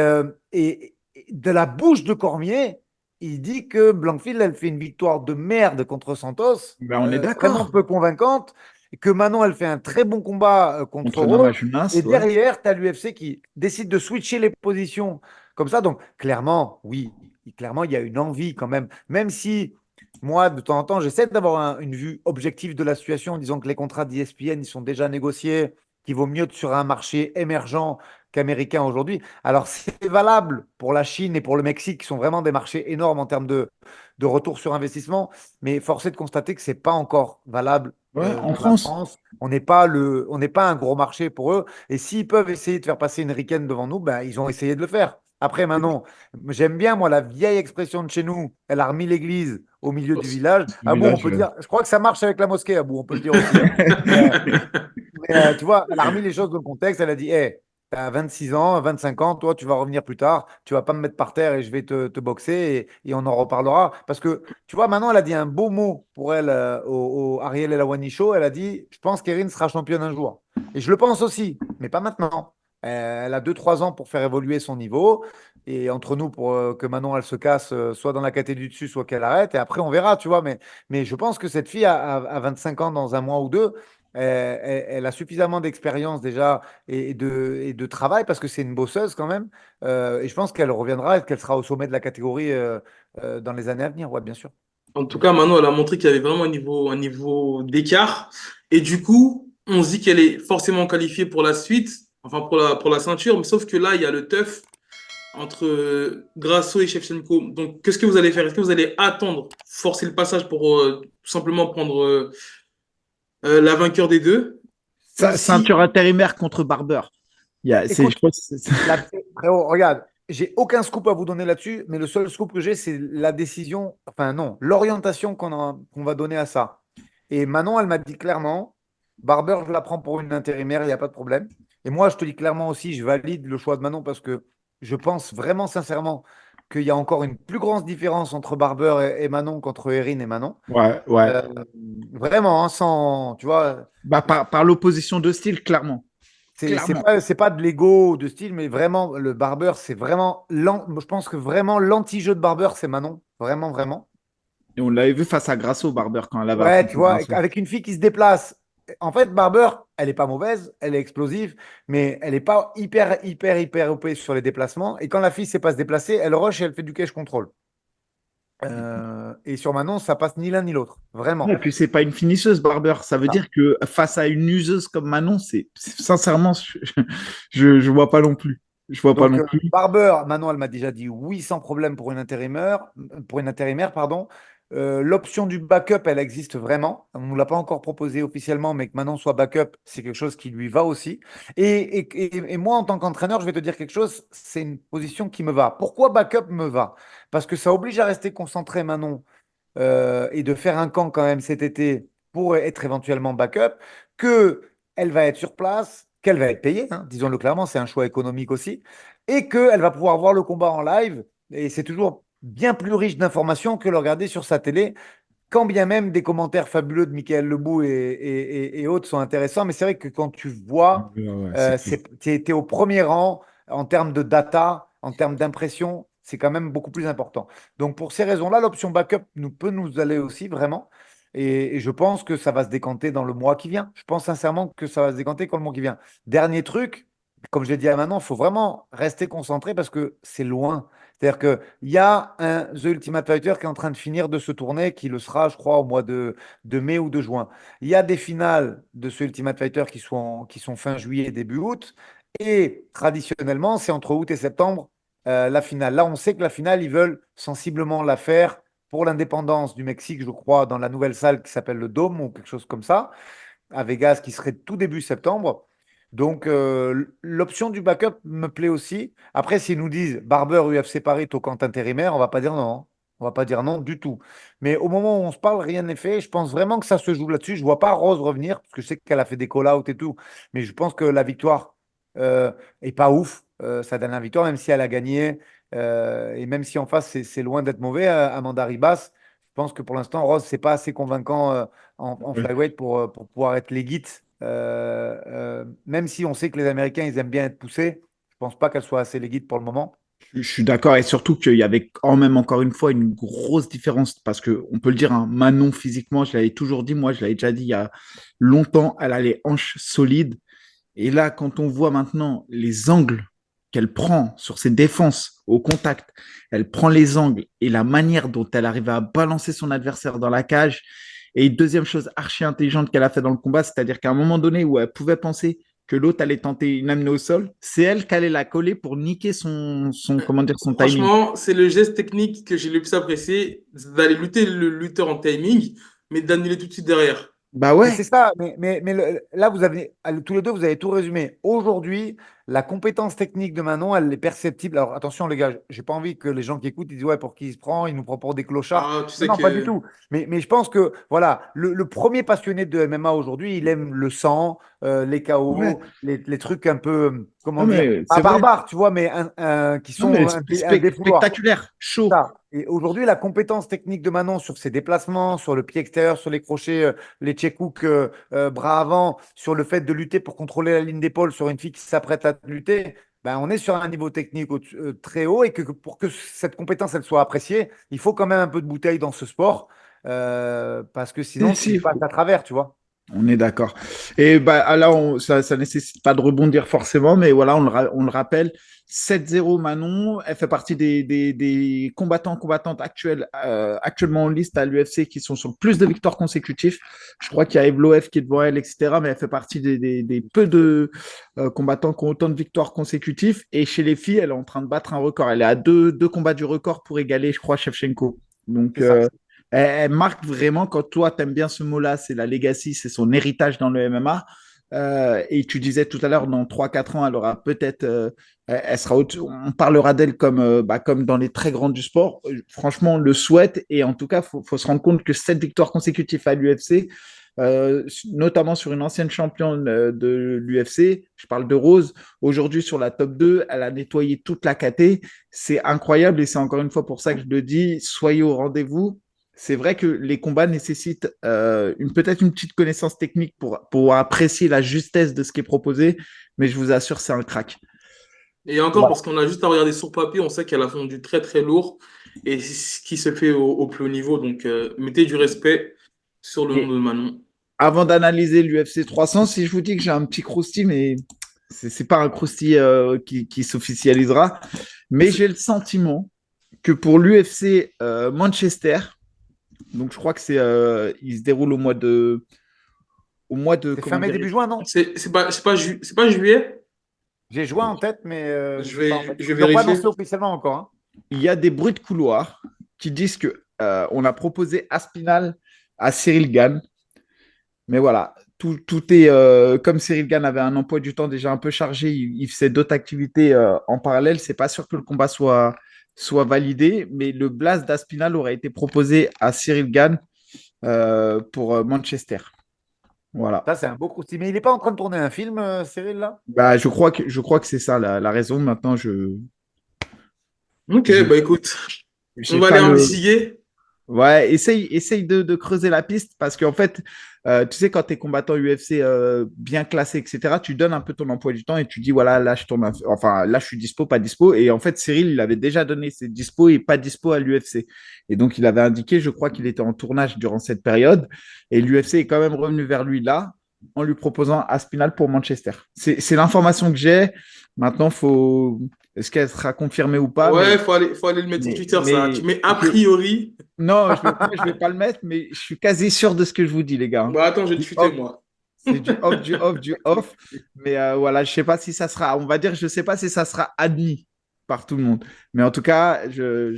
de la bouche de Cormier, il dit que Blankfield, elle fait une victoire de merde contre Santos, Ben, on est vraiment d'accord. peu convaincante, et que Manon, elle fait un très bon combat contre Contre Rose. Namajunas, Et ouais. derrière, tu as l'UFC qui décide de switcher les positions comme ça. Donc, clairement, oui, clairement, il y a une envie quand même. Même si, moi, de temps en temps, j'essaie d'avoir une vue objective de la situation en disant que les contrats d'ESPN, ils sont déjà négociés, qu'il vaut mieux être sur un marché émergent qu'américain aujourd'hui. Alors, c'est valable pour la Chine et pour le Mexique, qui sont vraiment des marchés énormes en termes de retour sur investissement, mais force est de constater que ce n'est pas encore valable Ouais, en pour la France. France. On n'est pas un gros marché pour eux. Et s'ils peuvent essayer de faire passer une ricaine devant nous, ben, ils ont essayé de le faire. Après, maintenant, j'aime bien, moi, la vieille expression de chez nous, elle a remis l'église au milieu du village. Ah bon, on Village. peut dire, je crois que ça marche avec la mosquée, ah bon, on peut le dire aussi, hein. Mais, tu vois, elle a remis les choses dans le contexte. Elle a dit, hey, tu as 26 ans, 25 ans, toi, tu vas revenir plus tard. Tu vas pas me mettre par terre et je vais te boxer et on en reparlera. Parce que, tu vois, maintenant, elle a dit un beau mot pour elle au Ariel El Show. Elle a dit, je pense qu'Erin sera championne un jour. Et je le pense aussi, mais pas maintenant. Elle a 2 3 ans pour faire évoluer son niveau. Et entre nous, pour que Manon, elle se casse, soit dans la catégorie du dessus, soit qu'elle arrête. Et après, on verra, tu vois. Mais je pense que cette fille, à 25 ans, dans un mois ou deux, elle a suffisamment d'expérience déjà et de travail parce que c'est une bosseuse quand même. Et je pense qu'elle reviendra et qu'elle sera au sommet de la catégorie dans les années à venir. Ouais, bien sûr. En tout cas, Manon, elle a montré qu'il y avait vraiment un niveau d'écart. Et du coup, on se dit qu'elle est forcément qualifiée pour la suite, enfin pour la ceinture. Mais sauf que là, il y a le teuf entre Grasso et Shevchenko. Donc, qu'est-ce que vous allez faire? Est-ce que vous allez attendre, forcer le passage pour tout simplement prendre la vainqueur des deux? Ou si... Ceinture intérimaire contre Barber. Je Écoute, pense frérot, regarde, j'ai aucun scoop à vous donner là-dessus, mais le seul scoop que j'ai, c'est la décision, enfin non, l'orientation qu'on va donner à ça. Et Manon, elle m'a dit clairement, Barber, je la prends pour une intérimaire, il n'y a pas de problème. Et moi, je te dis clairement aussi, je valide le choix de Manon parce que je pense vraiment sincèrement qu'il y a encore une plus grande différence entre Barber et Manon qu'entre Erin et Manon. ouais, ouais. Euh, Vraiment, hein, sans, tu vois. Bah, par l'opposition de style, clairement. C'est clairement. c'est pas de l'ego ou de style, mais vraiment, le Barber, c'est vraiment. Je pense que vraiment, l'anti-jeu de Barber, c'est Manon. Vraiment, vraiment. Et on l'avait vu face à Grasso, Barber, quand elle avait Ouais, tu affronté vois, Grasso. avec une fille qui se déplace. En fait, Barber, elle est pas mauvaise, elle est explosive, mais elle est pas hyper OP sur les déplacements. Et quand la fille sait pas se déplacer, elle rush et elle fait du cache control. Et sur Manon, ça passe ni l'un ni l'autre. Et Vraiment. puis, c'est pas une finisseuse, Barber. Ça veut dire que face à une useuse comme Manon, sincèrement, je vois pas non plus. Je vois pas Donc, non plus. Barber, Manon, elle m'a déjà dit oui sans problème pour une intérimaire, pardon. L'option du backup, elle existe vraiment. On ne nous l'a pas encore proposé officiellement, mais que Manon soit backup, c'est quelque chose qui lui va aussi. Et moi, en tant qu'entraîneur, je vais te dire quelque chose, c'est une position qui me va. Pourquoi backup me va? Parce que ça oblige à rester concentré, Manon, et de faire un camp quand même cet été pour être éventuellement backup, que elle va être sur place, qu'elle va être payée, hein, disons-le clairement, c'est un choix économique aussi, et qu'elle va pouvoir voir le combat en live, et c'est toujours bien plus riche d'informations que le regarder sur sa télé, quand bien même des commentaires fabuleux de Michael Lebou et autres sont intéressants, mais c'est vrai que quand tu vois, Ouais, ouais, c'est clair. tu es au premier rang en termes de data, en termes d'impression, c'est quand même beaucoup plus important. Donc pour ces raisons-là, l'option backup peut nous aller aussi vraiment. Et je pense que ça va se décanter dans le mois qui vient. Je pense sincèrement que ça va se décanter dans le mois qui vient. Dernier truc, comme j'ai dit à Manon, il faut vraiment rester concentré parce que c'est loin. C'est-à-dire qu'il y a un The Ultimate Fighter qui est en train de finir de se tourner, qui le sera, je crois, au mois de mai ou de juin. Il y a des finales de ce Ultimate Fighter qui sont fin juillet, début août. Et traditionnellement, c'est entre août et septembre la finale. Là, on sait que la finale, ils veulent sensiblement la faire pour l'indépendance du Mexique, je crois, dans la nouvelle salle qui s'appelle le Dôme ou quelque chose comme ça à Vegas qui serait tout début septembre. Donc, l'option du backup me plaît aussi. Après, s'ils nous disent Barber, UFC Paris, au camp intérimaire, on va pas dire non, hein. On va pas dire non du tout. Mais au moment où on se parle, rien n'est fait. Je pense vraiment que ça se joue là-dessus. Je vois pas Rose revenir, parce que je sais qu'elle a fait des call-out et tout. Mais je pense que la victoire est pas ouf, sa dernière victoire, même si elle a gagné. Et même si en face, c'est loin d'être mauvais, Amanda Ribas. Je pense que pour l'instant, Rose, c'est pas assez convaincant en Ouais. flyweight pour pouvoir être legit. Même si on sait que les Américains, ils aiment bien être poussés, je pense pas qu'elle soit assez legit pour le moment. Je suis d'accord, et surtout qu'il y avait quand même encore une fois une grosse différence, parce que on peut le dire, hein, Manon physiquement, je l'avais toujours dit, moi je l'avais déjà dit il y a longtemps, elle a les hanches solides. Et là, quand on voit maintenant les angles qu'elle prend sur ses défenses au contact, elle prend les angles et la manière dont elle arrive à balancer son adversaire dans la cage. Et deuxième chose archi intelligente qu'elle a fait dans le combat, c'est-à-dire qu'à un moment donné où elle pouvait penser que l'autre allait tenter une amenée au sol, c'est elle qui allait la coller pour niquer comment dire, son timing. Franchement, c'est le geste technique que j'ai le plus apprécié, c'est d'aller lutter le lutteur en timing, mais d'annuler tout de suite derrière. Bah Mais c'est ouais, ça, là, vous avez, tous les deux, vous avez tout résumé. Aujourd'hui, la compétence technique de Manon, elle est perceptible. Alors attention, les gars, j'ai pas envie que les gens qui écoutent, ils disent, ouais, pour qui il se prend, il nous prend pour des clochards. Ah, tu Non, sais non, pas du que... tout. Mais je pense que, voilà, le premier passionné de MMA aujourd'hui, il aime le sang, les ouais. KO, les trucs un peu, comment Non dire, mais pas c'est vrai. barbares, tu vois, mais qui Non sont mais un défouloir. spectaculaire, chaud. Ça. Et aujourd'hui, la compétence technique de Manon sur ses déplacements, sur le pied extérieur, sur les crochets, les check hooks bras avant, sur le fait de lutter pour contrôler la ligne d'épaule sur une fille qui s'apprête à lutter, ben, on est sur un niveau technique très haut et que pour que cette compétence elle soit appréciée, il faut quand même un peu de bouteille dans ce sport parce que Si, sinon tu si, passes à travers, tu vois. on est d'accord. Et bah, là, ça nécessite pas de rebondir forcément, mais voilà, on le rappelle. 7-0 Manon, elle fait partie des combattants, combattantes actuellement en liste à l'UFC qui sont sur le plus de victoires consécutives. Je crois qu'il y a Evloev qui est devant elle, etc. Mais elle fait partie des peu de combattants qui ont autant de victoires consécutives. Et chez les filles, elle est en train de battre un record. Elle est à deux combats du record pour égaler, je crois, Shevchenko. Donc, C'est ça. elle marque vraiment, quand toi, tu aimes bien ce mot-là, c'est la legacy, c'est son héritage dans le MMA. Et tu disais tout à l'heure, dans 3 4 ans, elle aura peut-être, elle sera on parlera d'elle comme dans les très grands du sport. Franchement, on le souhaite. Et en tout cas, faut se rendre compte que 7 victoires consécutives à l'UFC, notamment sur une ancienne championne de l'UFC, je parle de Rose, aujourd'hui sur la top 2, elle a nettoyé toute la KT. C'est incroyable et c'est encore une fois pour ça que je le dis, soyez au rendez-vous. c'est vrai que les combats nécessitent peut-être une petite connaissance technique pour apprécier la justesse de ce qui est proposé, mais je vous assure, c'est un crack. Et encore, Ouais. parce qu'on a juste à regarder sur papier, on sait qu'elle a fondu très très lourd et c'est ce qui se fait au plus haut niveau. Donc, mettez du respect sur le nom Et de Manon. avant d'analyser l'UFC 300, si je vous dis que j'ai un petit croustille, mais c'est pas un croustille qui s'officialisera, mais j'ai le sentiment que pour l'UFC Manchester, donc je crois que il se déroule au mois de C'est fin comment mai, dire, début juin, non? C'est pas juillet? J'ai juin en tête, mais je Je sais pas en fait. vais Ils l'ont pas vérifier. annoncé officiellement encore, hein. il y a des bruits de couloir qui disent que on a proposé Aspinal à Cyril Gann, mais voilà, tout est comme Cyril Gann avait un emploi du temps déjà un peu chargé, il faisait d'autres activités en parallèle. C'est pas sûr que le combat soit validé, mais le blast d'Aspinal aurait été proposé à Cyril Gann pour Manchester. Voilà. Ça, c'est un beau croustille. Mais il n'est pas en train de tourner un film, Cyril, là? Bah, je crois que c'est ça la raison. Maintenant, Ok, j'ai bah écoute, on j'ai va pas aller le. investiguer. Ouais, essaye de creuser la piste parce qu'en fait, tu sais, quand tu es combattant UFC bien classé, etc., tu donnes un peu ton emploi du temps et tu dis, voilà, là, enfin, là, je suis dispo, pas dispo. Et en fait, Cyril, il avait déjà donné ses dispo et pas dispo à l'UFC. Et donc, il avait indiqué, je crois qu'il était en tournage durant cette période. Et l'UFC est quand même revenu vers lui là en lui proposant Aspinal pour Manchester. C'est l'information que j'ai. Maintenant, est-ce qu'elle sera confirmée ou pas? Ouais, faut aller le mettre sur Mais, Twitter, ça. Tu mais mets a je, priori. non, je vais pas le mettre, mais je suis quasi sûr de ce que je vous dis, les gars. Bah attends, je vais te Du futer, off, moi. c'est du off, du off, du off. Mais voilà, je sais pas si ça sera, on va dire, je sais pas si ça sera admis par tout le monde. Mais en tout cas,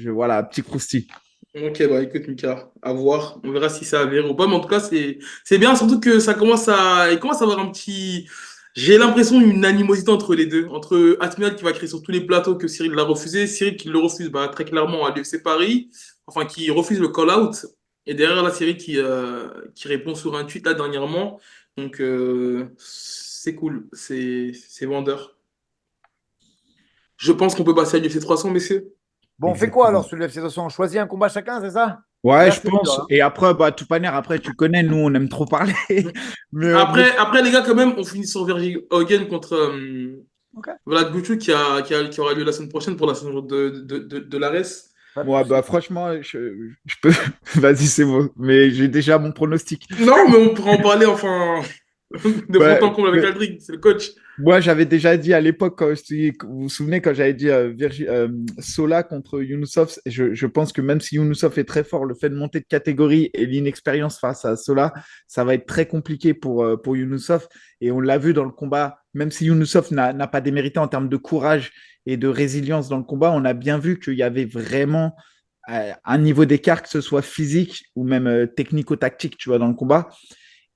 voilà, petit croustille. Ok, bah écoute, Mika, à voir. On verra si ça avère ou pas. Mais en tout cas, c'est bien, surtout que il commence à avoir un petit. J'ai l'impression une animosité entre les deux. Entre Atminal qui va créer sur tous les plateaux que Cyril l'a refusé. Cyril qui le refuse bah, très clairement à l'UFC Paris. Enfin, qui refuse le call-out. Et derrière la série qui répond sur un tweet là dernièrement. Donc, c'est cool. C'est vendeur. Je pense qu'on peut passer à l'UFC 300, messieurs. Bon, on fait quoi alors Exactement. sur l'UFC 200? On choisit un combat chacun, c'est ça? Ouais, Là, je c'est dur, pense. hein. Et après, bah, de toute manière, après, tu connais, nous, on aime trop parler. Mais Après, les gars, quand même, on finit sur Virgil Hogan contre Ok. Vlad Gutu qui aura lieu la semaine prochaine pour la saison de l'ARES. Pas de moi, bah, souci. franchement, je peux. Vas-y, c'est bon. Mais j'ai déjà mon pronostic. Non, mais on pourra en parler enfin de fond Bah, en comble avec Aldric, c'est le coach. moi, j'avais déjà dit à l'époque, vous vous souvenez, quand j'avais dit Sola contre Yunusov, je pense que même si Yunusov est très fort, le fait de monter de catégorie et l'inexpérience face à Sola, ça va être très compliqué pour Yunusov. Et on l'a vu dans le combat, même si Yunusov n'a pas démérité en termes de courage et de résilience dans le combat, on a bien vu qu'il y avait vraiment un niveau d'écart, que ce soit physique ou même technico-tactique, tu vois, dans le combat.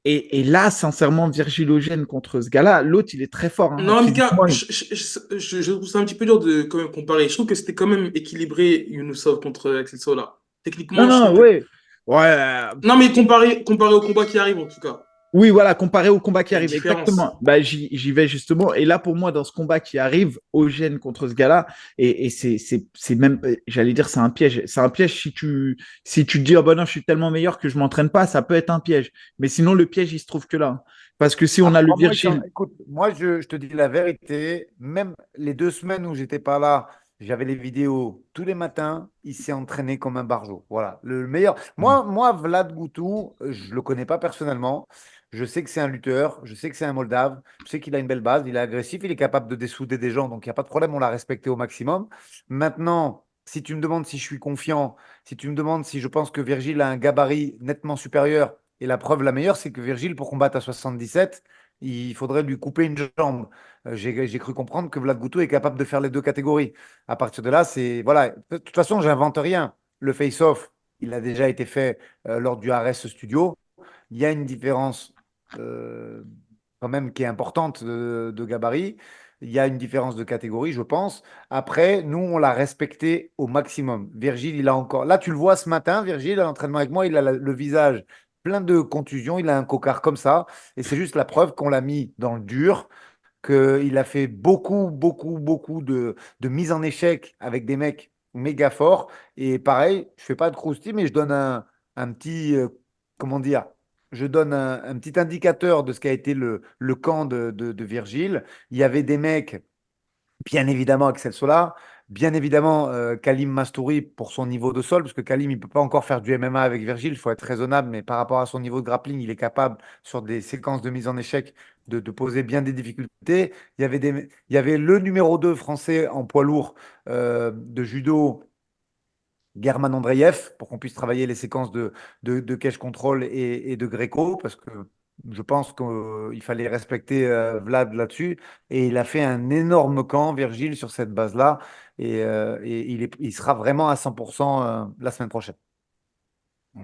Et là, sincèrement, Virgilogène contre ce gars-là, l'autre, il est très fort, hein, Non, Mika, physiquement. je trouve ça un petit peu dur de quand même comparer. Je trouve que c'était quand même équilibré Yunusov contre Axel Sola. Non, Techniquement, je trouve non, que. ouais. Ouais. Non, mais comparé au combat qui arrive, en tout cas. Oui, voilà, comparé au combat Il qui y a une arrive, différence. exactement. Bah, j'y vais justement. Et là, pour moi, dans ce combat qui arrive, Eugène contre ce gars-là, et c'est même, j'allais dire, c'est un piège. C'est un piège si tu te dis, oh ben non, je suis tellement meilleur que je m'entraîne pas, ça peut être un piège. Mais sinon, le piège, il se trouve que là. Parce que si Ah, on a le crois-moi, Virgile. écoute, moi, je te dis la vérité. Même les 2 semaines où j'étais pas là, j'avais les vidéos tous les matins. Il s'est entraîné comme un barjot. Voilà, le meilleur. Moi, Vlad Gutou, je le connais pas personnellement. Je sais que c'est un lutteur. Je sais que c'est un Moldave. Je sais qu'il a une belle base. Il est agressif. Il est capable de dessouder des gens. Donc, il n'y a pas de problème. On l'a respecté au maximum. Maintenant, si tu me demandes si je suis confiant, si tu me demandes si je pense que Virgile a un gabarit nettement supérieur, et la preuve la meilleure, c'est que Virgile, pour combattre à 77, il faudrait lui couper une jambe. J'ai cru comprendre que Vlad Guto est capable de faire les deux catégories. À partir de là, c'est. Voilà. De toute façon, j'invente rien. Le face-off, il a déjà été fait lors du RS Studio. Il y a une différence euh, quand même qui est importante de gabarit. Il y a une différence de catégorie, je pense. Après, nous, on l'a respecté au maximum. Virgile, il a encore. Là, tu le vois ce matin, Virgile, à l'entraînement avec moi, il a le visage plein de contusions. Il a un cocard comme ça. Et c'est juste la preuve qu'on l'a mis dans le dur, qu'il a fait beaucoup, beaucoup, beaucoup de mises en échec avec des mecs méga forts. Et pareil, je fais pas de croustis, mais je donne un un petit, comment dire, je donne un petit indicateur de ce qu'a été le camp de Virgile. Il y avait des mecs, bien évidemment, Axel Sola, bien évidemment, Kalim Mastouri pour son niveau de sol, parce que Kalim, il ne peut pas encore faire du MMA avec Virgile, il faut être raisonnable, mais par rapport à son niveau de grappling, il est capable, sur des séquences de mise en échec, de poser bien des difficultés. Il y avait le numéro 2 français en poids lourd de judo, German Andreev, pour qu'on puisse travailler les séquences de cage control et de Greco, parce que je pense qu'il fallait respecter Vlad là-dessus. Et il a fait un énorme camp, Virgile, sur cette base-là. Et il sera vraiment à 100% la semaine prochaine.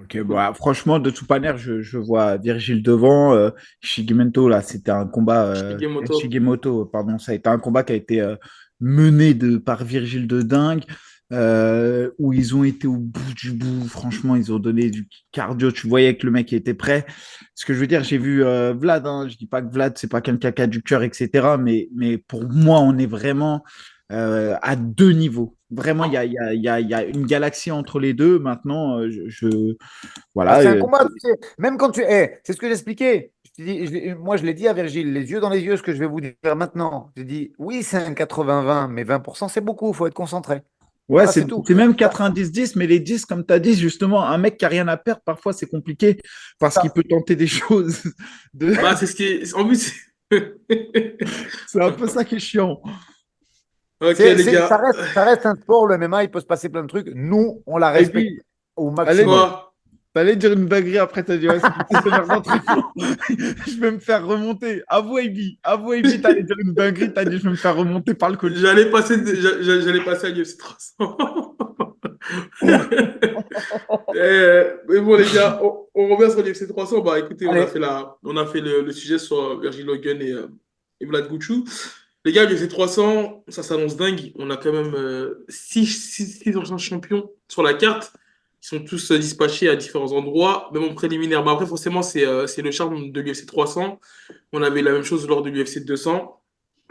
Ok, bah, franchement, de toute manière, je vois Virgile devant. Shigemoto, là, c'était un combat. Shigemoto. Shigemoto, pardon, ça a été un combat qui a été mené par Virgile de dingue, où ils ont été au bout du bout. Franchement, ils ont donné du cardio. Tu voyais que le mec était prêt. Ce que je veux dire, j'ai vu Vlad. Hein, je dis pas que Vlad, c'est pas quelqu'un qui a du cœur, etc. Mais pour moi, on est vraiment à deux niveaux. Vraiment, il y a une galaxie entre les deux. Maintenant, Ah, voilà. c'est un combat, tu sais, même quand tu... c'est ce que j'expliquais. Moi, je l'ai dit à Virgile, les yeux dans les yeux, ce que je vais vous dire maintenant. J'ai dit, oui, c'est un 80-20, mais 20%, c'est beaucoup, il faut être concentré. Ouais, Voilà, c'est tout. c'est même 90-10, mais les 10, comme tu as dit, justement, un mec qui a rien à perdre, parfois, c'est compliqué parce qu'il Ça. peut tenter des choses. De... Bah, c'est ce qui est. En plus, C'est un peu ça qui est chiant. ok, les Ça gars. reste, ça reste un sport, le MMA, il peut se passer plein de trucs. Nous, on la Et respecte puis, au allez, maximum. Quoi? t'allais dire une baguerie après, t'as dit, ouais, c'est une petite heure d'entraînement. Je vais me faire remonter. Avoue, Ivy, t'allais dire une baguerie, t'as dit, je vais me faire remonter par le coach. J'allais passer à l'UFC 300. Mais bon, les gars, on revient sur l'UFC 300. Bah, écoutez, Allez, on a fait le sujet sur Virgil Logan et Vlad Guchou. Les gars, l'UFC 300, ça s'annonce dingue. On a quand même six anciens champions sur la carte. Ils sont tous dispatchés à différents endroits, même en préliminaire. Mais après, forcément, c'est le charme de l'UFC 300. On avait la même chose lors de l'UFC 200.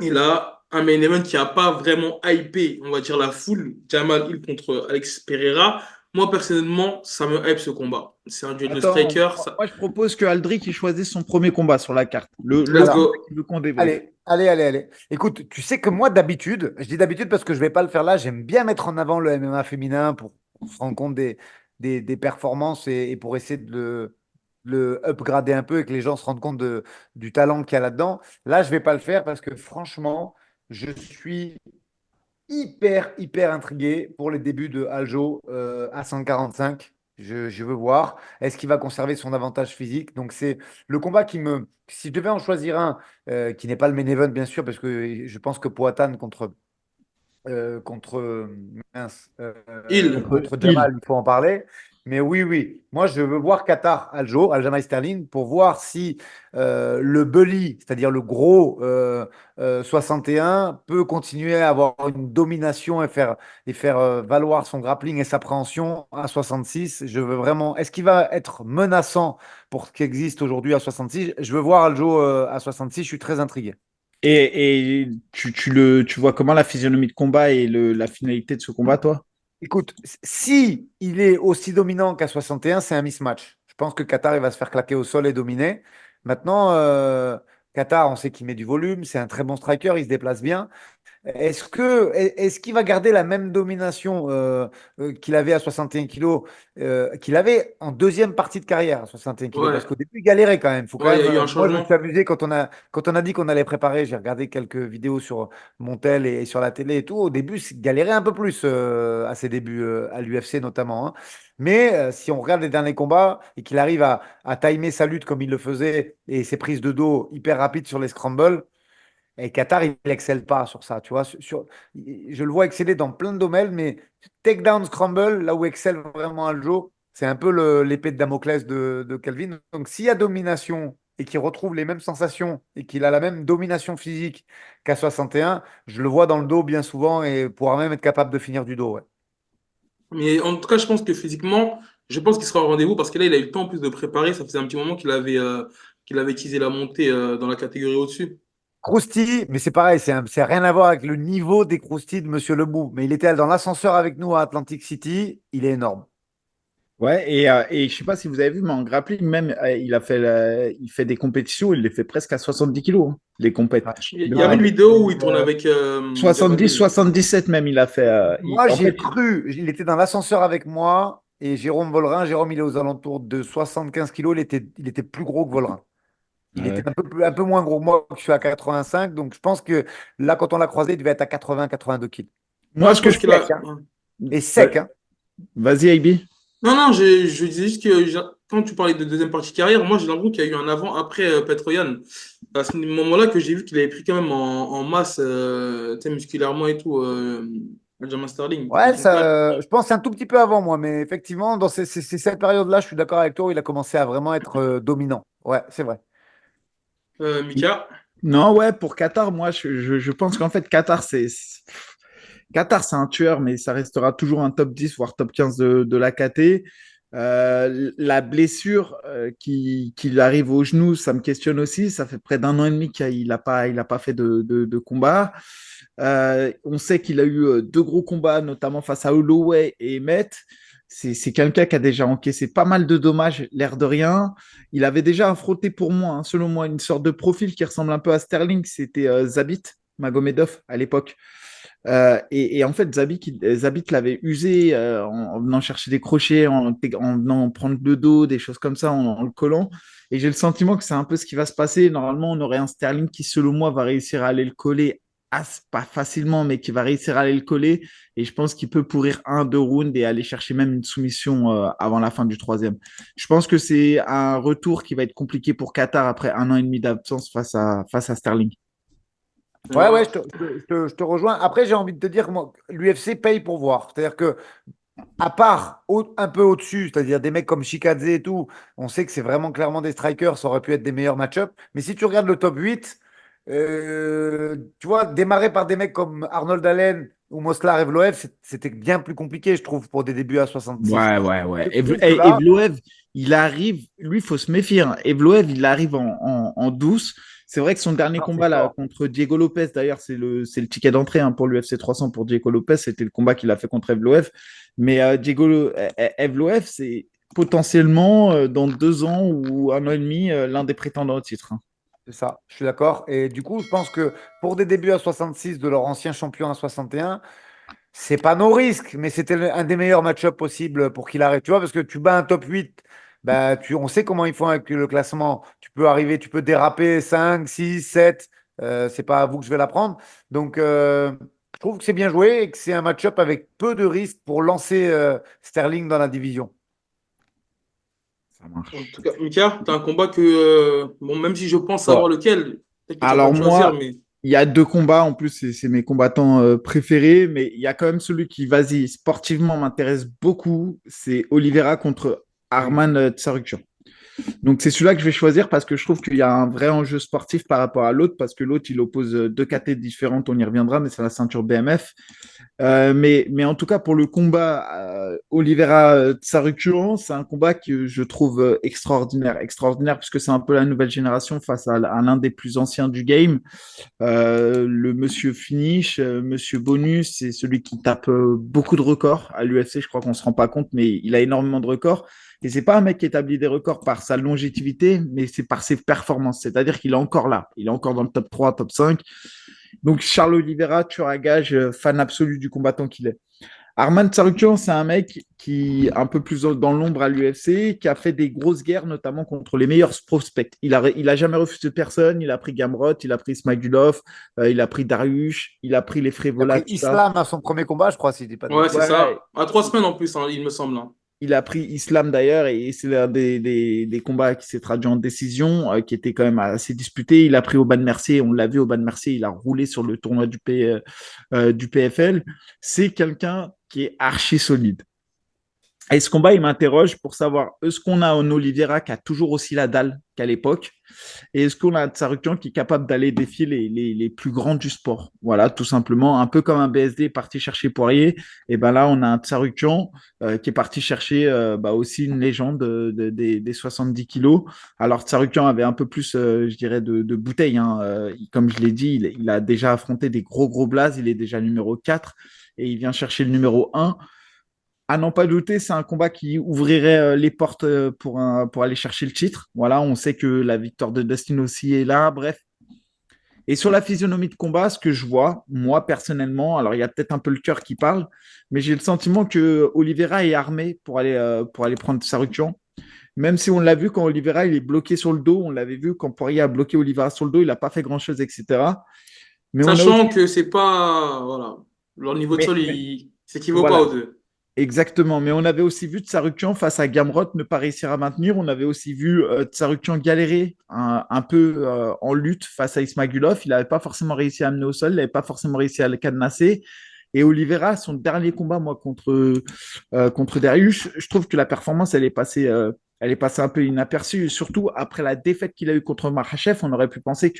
Et là, un main event qui n'a pas vraiment hypé, on va dire, la foule. Jamal Hill contre Alex Pereira. Moi, personnellement, ça me hype ce combat. C'est un duel de Attends, striker. Ça... moi, je propose que Aldric il choisisse son premier combat sur la carte. Le Let's combat alors, go. qui veut qu'on débriefe. allez. Écoute, tu sais que moi, d'habitude, je dis d'habitude parce que je ne vais pas le faire là, j'aime bien mettre en avant le MMA féminin pour se rendre compte des performances et pour essayer de le upgrader un peu et que les gens se rendent compte du talent qu'il y a là-dedans. Là, je ne vais pas le faire parce que franchement, je suis hyper intrigué pour les débuts de Aljo à 145. Je veux voir. Est-ce qu'il va conserver son avantage physique? Donc, c'est le combat qui me. Si je devais en choisir un, qui n'est pas le main event, bien sûr, parce que je pense que Poatan contre, mince, Hill. Contre contre Hill. Jamal, il faut en parler. Mais oui. Moi, je veux voir Qatar, Aljamain Sterling, pour voir si le bully, c'est-à-dire le gros 61, peut continuer à avoir une domination et faire valoir son grappling et sa préhension à 66. Je veux vraiment. Est-ce qu'il va être menaçant pour ce qui existe aujourd'hui à 66? Je veux voir Aljo à 66. Je suis très intrigué. Et tu vois comment la physionomie de combat et la finalité de ce combat, toi? Écoute, si il est aussi dominant qu'à 61, c'est un mismatch. Je pense que Qatar, il va se faire claquer au sol et dominer. Maintenant, Qatar, on sait qu'il met du volume, c'est un très bon striker, il se déplace bien. Est-ce qu'il va garder la même domination qu'il avait à 61 kilos, qu'il avait en deuxième partie de carrière à 61 kilos? Parce Ouais. qu'au début, il galérait quand même. Faut quand Ouais, il y même a eu un moi, je me suis changement. amusé quand on a dit qu'on allait préparer. J'ai regardé quelques vidéos sur Montel et sur la télé et tout. Au début, il galérait un peu plus à ses débuts, à l'UFC notamment, hein. Mais si on regarde les derniers combats et qu'il arrive à timer sa lutte comme il le faisait et ses prises de dos hyper rapides sur les scrambles, et Qatar, il n'excelle pas sur ça, tu vois. Je le vois exceller dans plein de domaines, mais takedown scramble, là où excelle vraiment Aljo, c'est un peu l'épée de Damoclès de Kelvin. Donc, s'il y a domination et qu'il retrouve les mêmes sensations et qu'il a la même domination physique qu'à 61, je le vois dans le dos bien souvent et pourra même être capable de finir du dos, ouais. Mais en tout cas, je pense que physiquement, je pense qu'il sera au rendez-vous parce que là, il a eu le temps en plus de préparer. Ça faisait un petit moment qu'il avait teasé la montée dans la catégorie au-dessus. Crousti, mais c'est pareil, c'est rien à voir avec le niveau des croustilles de Monsieur Lebou. Mais il était dans l'ascenseur avec nous à Atlantic City, il est énorme. Ouais, et je sais pas si vous avez vu, mais en grappling, même, il fait des compétitions, il les fait presque à 70 kilos, hein, les compètes. Ouais. Il y Donc, avait Non, une vidéo où il tourne avec 70, Jabadé. 77 même, il a fait. moi, En j'ai fait, cru, il était dans l'ascenseur avec moi et Jérôme Vollerin. Jérôme, il est aux alentours de 75 kilos. Il était plus gros que Vollerin. Il était ouais. un peu moins gros que moi, je suis à 85. Donc, je pense que là, quand on l'a croisé, il devait être à 80-82 kilos. Moi, Non, ce je que pense je. qu'il Sec, a. hein. Et Ouais. sec, hein. Vas-y, Aibi. Non, non, je disais juste que quand tu parlais de deuxième partie de carrière, moi j'ai l'impression qu'il y a eu un avant-après Petroyan. À ce moment-là que j'ai vu qu'il avait pris quand même en masse, tu sais, musculairement et tout, Aljamain Sterling. Et Ouais, donc là, je pense que c'est un tout petit peu avant moi, mais effectivement, dans cette période-là, je suis d'accord avec toi, où il a commencé à vraiment être dominant. Ouais, c'est vrai. Mika. Non, ouais, pour Qatar, moi, je pense qu'en fait, Qatar, c'est un tueur, mais ça restera toujours un top 10, voire top 15 de la KT. La blessure qu'il arrive au genou, ça me questionne aussi. Ça fait près d'un an et demi qu'il a pas fait de combat. On sait qu'il a eu deux gros combats, notamment face à Holloway et Emmett. C'est quelqu'un qui a déjà encaissé pas mal de dommages, l'air de rien. Il avait déjà affronté pour moi, hein, selon moi, une sorte de profil qui ressemble un peu à Sterling. C'était Zabit Magomedov à l'époque. En fait, Zabit l'avait usé en venant chercher des crochets, en venant prendre le dos, des choses comme ça, en le collant. Et j'ai le sentiment que c'est un peu ce qui va se passer. Normalement, on aurait un Sterling qui, selon moi, va réussir à aller le coller, pas facilement, mais qui va réussir à aller le coller. Et je pense qu'il peut pourrir un, deux rounds et aller chercher même une soumission avant la fin du troisième. Je pense que c'est un retour qui va être compliqué pour Qatar après un an et demi d'absence face à Sterling. Ouais, ouais, Alors, je te rejoins. Après, j'ai envie de te dire que l'UFC paye pour voir. C'est-à-dire que, à part un peu au-dessus, c'est-à-dire des mecs comme Shikadze et tout, on sait que c'est vraiment clairement des strikers, ça aurait pu être des meilleurs match-ups. Mais si tu regardes le top 8, tu vois, démarrer par des mecs comme Arnold Allen ou Moslar Evloev, c'était bien plus compliqué, je trouve, pour des débuts à 66. Ouais, ouais, ouais. Je trouve que là, Evloev, il arrive, lui, il faut se méfier, hein. Evloev, il arrive en douce. C'est vrai que son dernier non, c'est combat là fort. contre Diego Lopez, d'ailleurs, c'est le ticket d'entrée hein, pour l'UFC 300 pour Diego Lopez. C'était le combat qu'il a fait contre Evloev. Mais Evloev, c'est potentiellement dans 2 ans ou un an et demi l'un des prétendants au titre, hein. C'est ça, je suis d'accord. Et du coup, je pense que pour des débuts à 66 de leur ancien champion à 61, c'est pas nos risques, mais c'était un des meilleurs match-ups possibles pour qu'il arrête. Tu vois, parce que tu bats un top 8, bah, on sait comment ils font avec le classement. Tu peux arriver, tu peux déraper 5, 6, 7. C'est pas à vous que je vais l'apprendre. Donc, je trouve que c'est bien joué et que c'est un match-up avec peu de risques pour lancer Sterling dans la division. Ça en marche. tout cas, Mika, tu as un combat que, bon, même si je pense Bon, savoir lequel, peut-être que tu vas pas alors me choisir, moi, mais il y a deux combats, en plus, c'est mes combattants préférés, mais il y a quand même celui qui, vas-y, sportivement m'intéresse beaucoup, c'est Oliveira contre Arman Tsarukyan. Donc c'est celui-là que je vais choisir parce que je trouve qu'il y a un vrai enjeu sportif par rapport à l'autre, parce que l'autre, il oppose deux KT différentes, on y reviendra, mais c'est la ceinture BMF. Mais en tout cas, pour le combat Oliveira-Tsarukyan, c'est un combat que je trouve extraordinaire. Extraordinaire puisque c'est un peu la nouvelle génération face à l'un des plus anciens du game. Le monsieur Finish, monsieur Bonus, c'est celui qui tape beaucoup de records à l'UFC. Je crois qu'on ne se rend pas compte, mais il a énormément de records. Et c'est pas un mec qui établit des records par sa longévité, mais c'est par ses performances. C'est-à-dire qu'il est encore là. Il est encore dans le top 3, top 5. Donc Charles Oliveira, tueur à gage, fan absolu du combattant qu'il est. Arman Tsarukyan, c'est un mec qui est un peu plus dans l'ombre à l'UFC, qui a fait des grosses guerres, notamment contre les meilleurs prospects. Il a jamais refusé personne. Il a pris Gamrot, il a pris Smagulov, il a pris Dariush, il a pris les Il a Frévola, pris tout ça. Islam à son premier combat, je crois, s'il dit pas de ouais, c'est bêtises. Ouais, ça. À 3 semaines en plus, hein, il me semble, hein. il a pris Islam d'ailleurs, et c'est l'un des combats qui s'est traduit en décision, qui était quand même assez disputé. Il a pris Aubin Mercier, on l'a vu, Aubin Mercier, il a roulé sur le tournoi du PFL. C'est quelqu'un qui est archi solide. Et ce combat, il m'interroge pour savoir est-ce qu'on a un Oliveira qui a toujours aussi la dalle qu'à l'époque, et est-ce qu'on a un Tsarukyan qui est capable d'aller défier les plus grands du sport. Voilà, tout simplement, un peu comme un BSD parti chercher Poirier, et ben là, on a un Tsarukyan qui est parti chercher aussi une légende des 70 kilos. Alors, Tsarukyan avait un peu plus, je dirais, de bouteilles, hein. Comme je l'ai dit, il a déjà affronté des gros blazes, il est déjà numéro 4 et il vient chercher le numéro 1. À n'en pas douter, c'est un combat qui ouvrirait les portes pour aller chercher le titre. Voilà, on sait que la victoire de Dustin aussi est là. Bref. Et sur la physionomie de combat, ce que je vois, moi personnellement, alors il y a peut-être un peu le cœur qui parle, mais j'ai le sentiment que Oliveira est armé pour aller prendre Sarukian. Même si on l'a vu quand Oliveira il est bloqué sur le dos, on l'avait vu quand Poirier a bloqué Oliveira sur le dos, il n'a pas fait grand-chose, etc. Mais on a aussi, Sachant que c'est pas, voilà, leur niveau de sol, mais il s'équivaut pas voilà, aux deux. exactement. Mais on avait aussi vu Tsarukian face à Gamrot ne pas réussir à maintenir. On avait aussi vu Tsarukian galérer un peu en lutte face à Ismagulov. Il n'avait pas forcément réussi à amener au sol, il n'avait pas forcément réussi à le cadenasser. Et Oliveira, son dernier combat, moi, contre Darius, je trouve que la performance, elle est passée un peu inaperçue. Surtout après la défaite qu'il a eue contre Makhachev, on aurait pu penser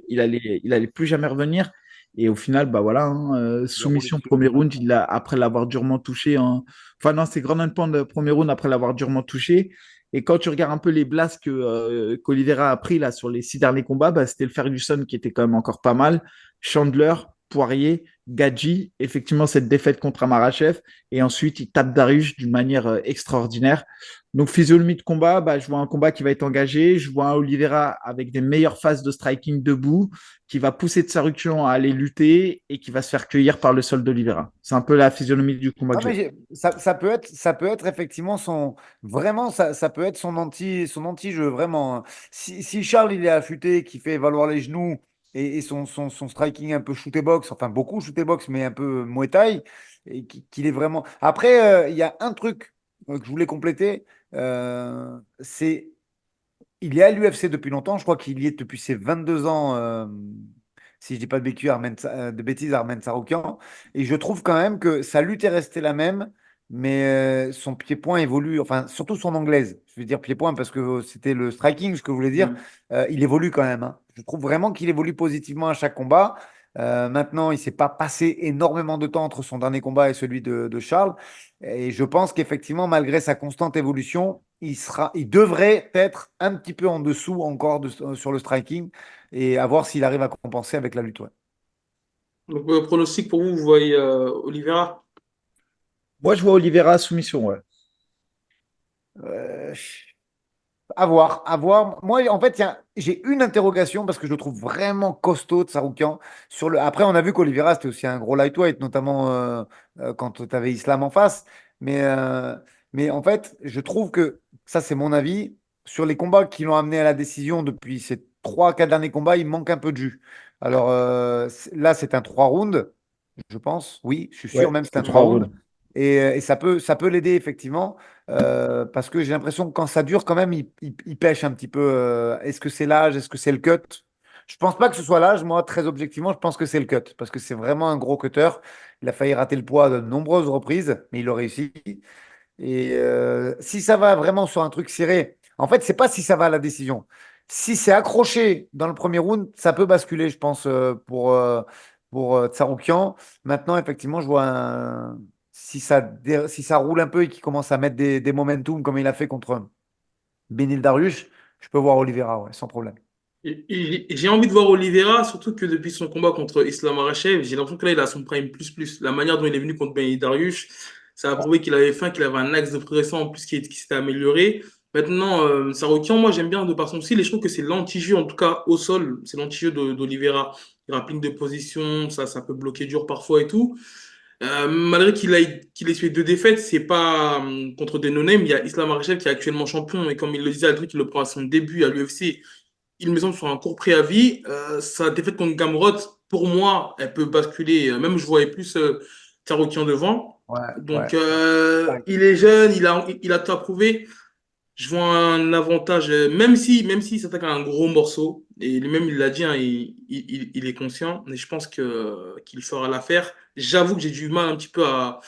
il allait plus jamais revenir. Et au final, bah voilà, hein, Il a roulé soumission dessus. premier round, après l'avoir durement touché. Enfin non, c'est Grand Pound premier round après l'avoir durement touché. Et quand tu regardes un peu les blasts qu'Olivera a pris là sur les 6 derniers combats, bah, c'était le Ferguson qui était quand même encore pas mal. Chandler, Poirier, Gadji, effectivement cette défaite contre Amarachev. Et ensuite, il tape Darius d'une manière extraordinaire. Donc, physionomie de combat, bah, je vois un combat qui va être engagé. Je vois un Oliveira avec des meilleures phases de striking debout, qui va pousser Tsarukian à aller lutter et qui va se faire cueillir par le sol d'Oliveira. C'est un peu la physionomie du combat Ah, que je mais vois. ça peut être effectivement vraiment, ça peut être son anti-jeu, vraiment, hein. Si Charles, il est affûté, qui fait valoir les genoux et son striking un peu shooté box, enfin beaucoup shooté box, mais un peu Muay Thai, et qu'il est vraiment. Après, il y a un truc que je voulais compléter, c'est il est à l'UFC depuis longtemps, je crois qu'il y est depuis ses 22 ans, si je dis pas de bêtises, de bêtises, Armen Saroukian. Et je trouve quand même que sa lutte est restée la même, mais son pied-point évolue, enfin surtout son anglaise. Je veux dire pied-point parce que c'était le striking, ce que je voulais dire. Mm. Il évolue quand même, hein. Je trouve vraiment qu'il évolue positivement à chaque combat. Maintenant, il s'est pas passé énormément de temps entre son dernier combat et celui de Charles. Et je pense qu'effectivement, malgré sa constante évolution, il devrait être un petit peu en dessous encore sur le striking et à voir s'il arrive à compenser avec la lutte. Ouais. Donc, pronostic pour vous, vous voyez Oliveira? Moi, je vois Oliveira à soumission, ouais. Euh, À voir, à voir. Moi, en fait, j'ai une interrogation parce que je le trouve vraiment costaud de Saroukian. Après, on a vu qu'Oliveira, c'était aussi un gros lightweight, notamment quand tu avais Islam en face. Mais, euh, mais en fait, je trouve que, ça c'est mon avis, sur les combats qui l'ont amené à la décision depuis ces 3, 4 derniers combats, il manque un peu de jus. Alors là, c'est un 3 rounds, je pense. Oui, je suis sûr Ouais, même que c'est c'est un 3 trois rounds. rounds. Et ça peut l'aider, effectivement. Parce que j'ai l'impression que quand ça dure, quand même, il pêche un petit peu. Est-ce que c'est l'âge? Est-ce que c'est le cut? Je pense pas que ce soit l'âge. Moi, très objectivement, je pense que c'est le cut. Parce que c'est vraiment un gros cutter. Il a failli rater le poids de nombreuses reprises, mais il a réussi. Et si ça va vraiment sur un truc serré, en fait, c'est pas si ça va à la décision. Si c'est accroché dans le premier round, ça peut basculer, je pense, pour Tsaroukian. Maintenant, effectivement, je vois si ça roule un peu et qu'il commence à mettre des momentum comme il a fait contre Benil Dariush, je peux voir Oliveira, ouais, sans problème. Et j'ai envie de voir Oliveira, surtout que depuis son combat contre Islam Makhachev, j'ai l'impression que là, il a son prime plus plus. La manière dont il est venu contre Ben Dariush, ça a prouvé qu'il avait faim, qu'il avait un axe de progression en plus qui s'était amélioré. Maintenant, Saroukian, moi, j'aime bien de par son style et je trouve que c'est l'anti-jeu, en tout cas au sol, c'est l'anti-jeu d'Oliveira. Il rapine de position, ça peut bloquer dur parfois et tout. Malgré qu'il ait suivi 2 défaites, c'est pas contre des no-name. Il y a Islam Makhachev qui est actuellement champion et comme il le disait, le truc, il le prend à son début à l'UFC, il me semble, sur un court préavis. Sa défaite contre Gamrot, pour moi, elle peut basculer. Même je voyais plus Tsarukyan devant. Ouais, ouais. Donc, il est jeune, il a tout à prouver. Je vois un avantage, même s'il s'attaque à un gros morceau, et lui-même il l'a dit, hein, il est conscient, mais je pense qu'il fera l'affaire. J'avoue que j'ai du mal un petit peu à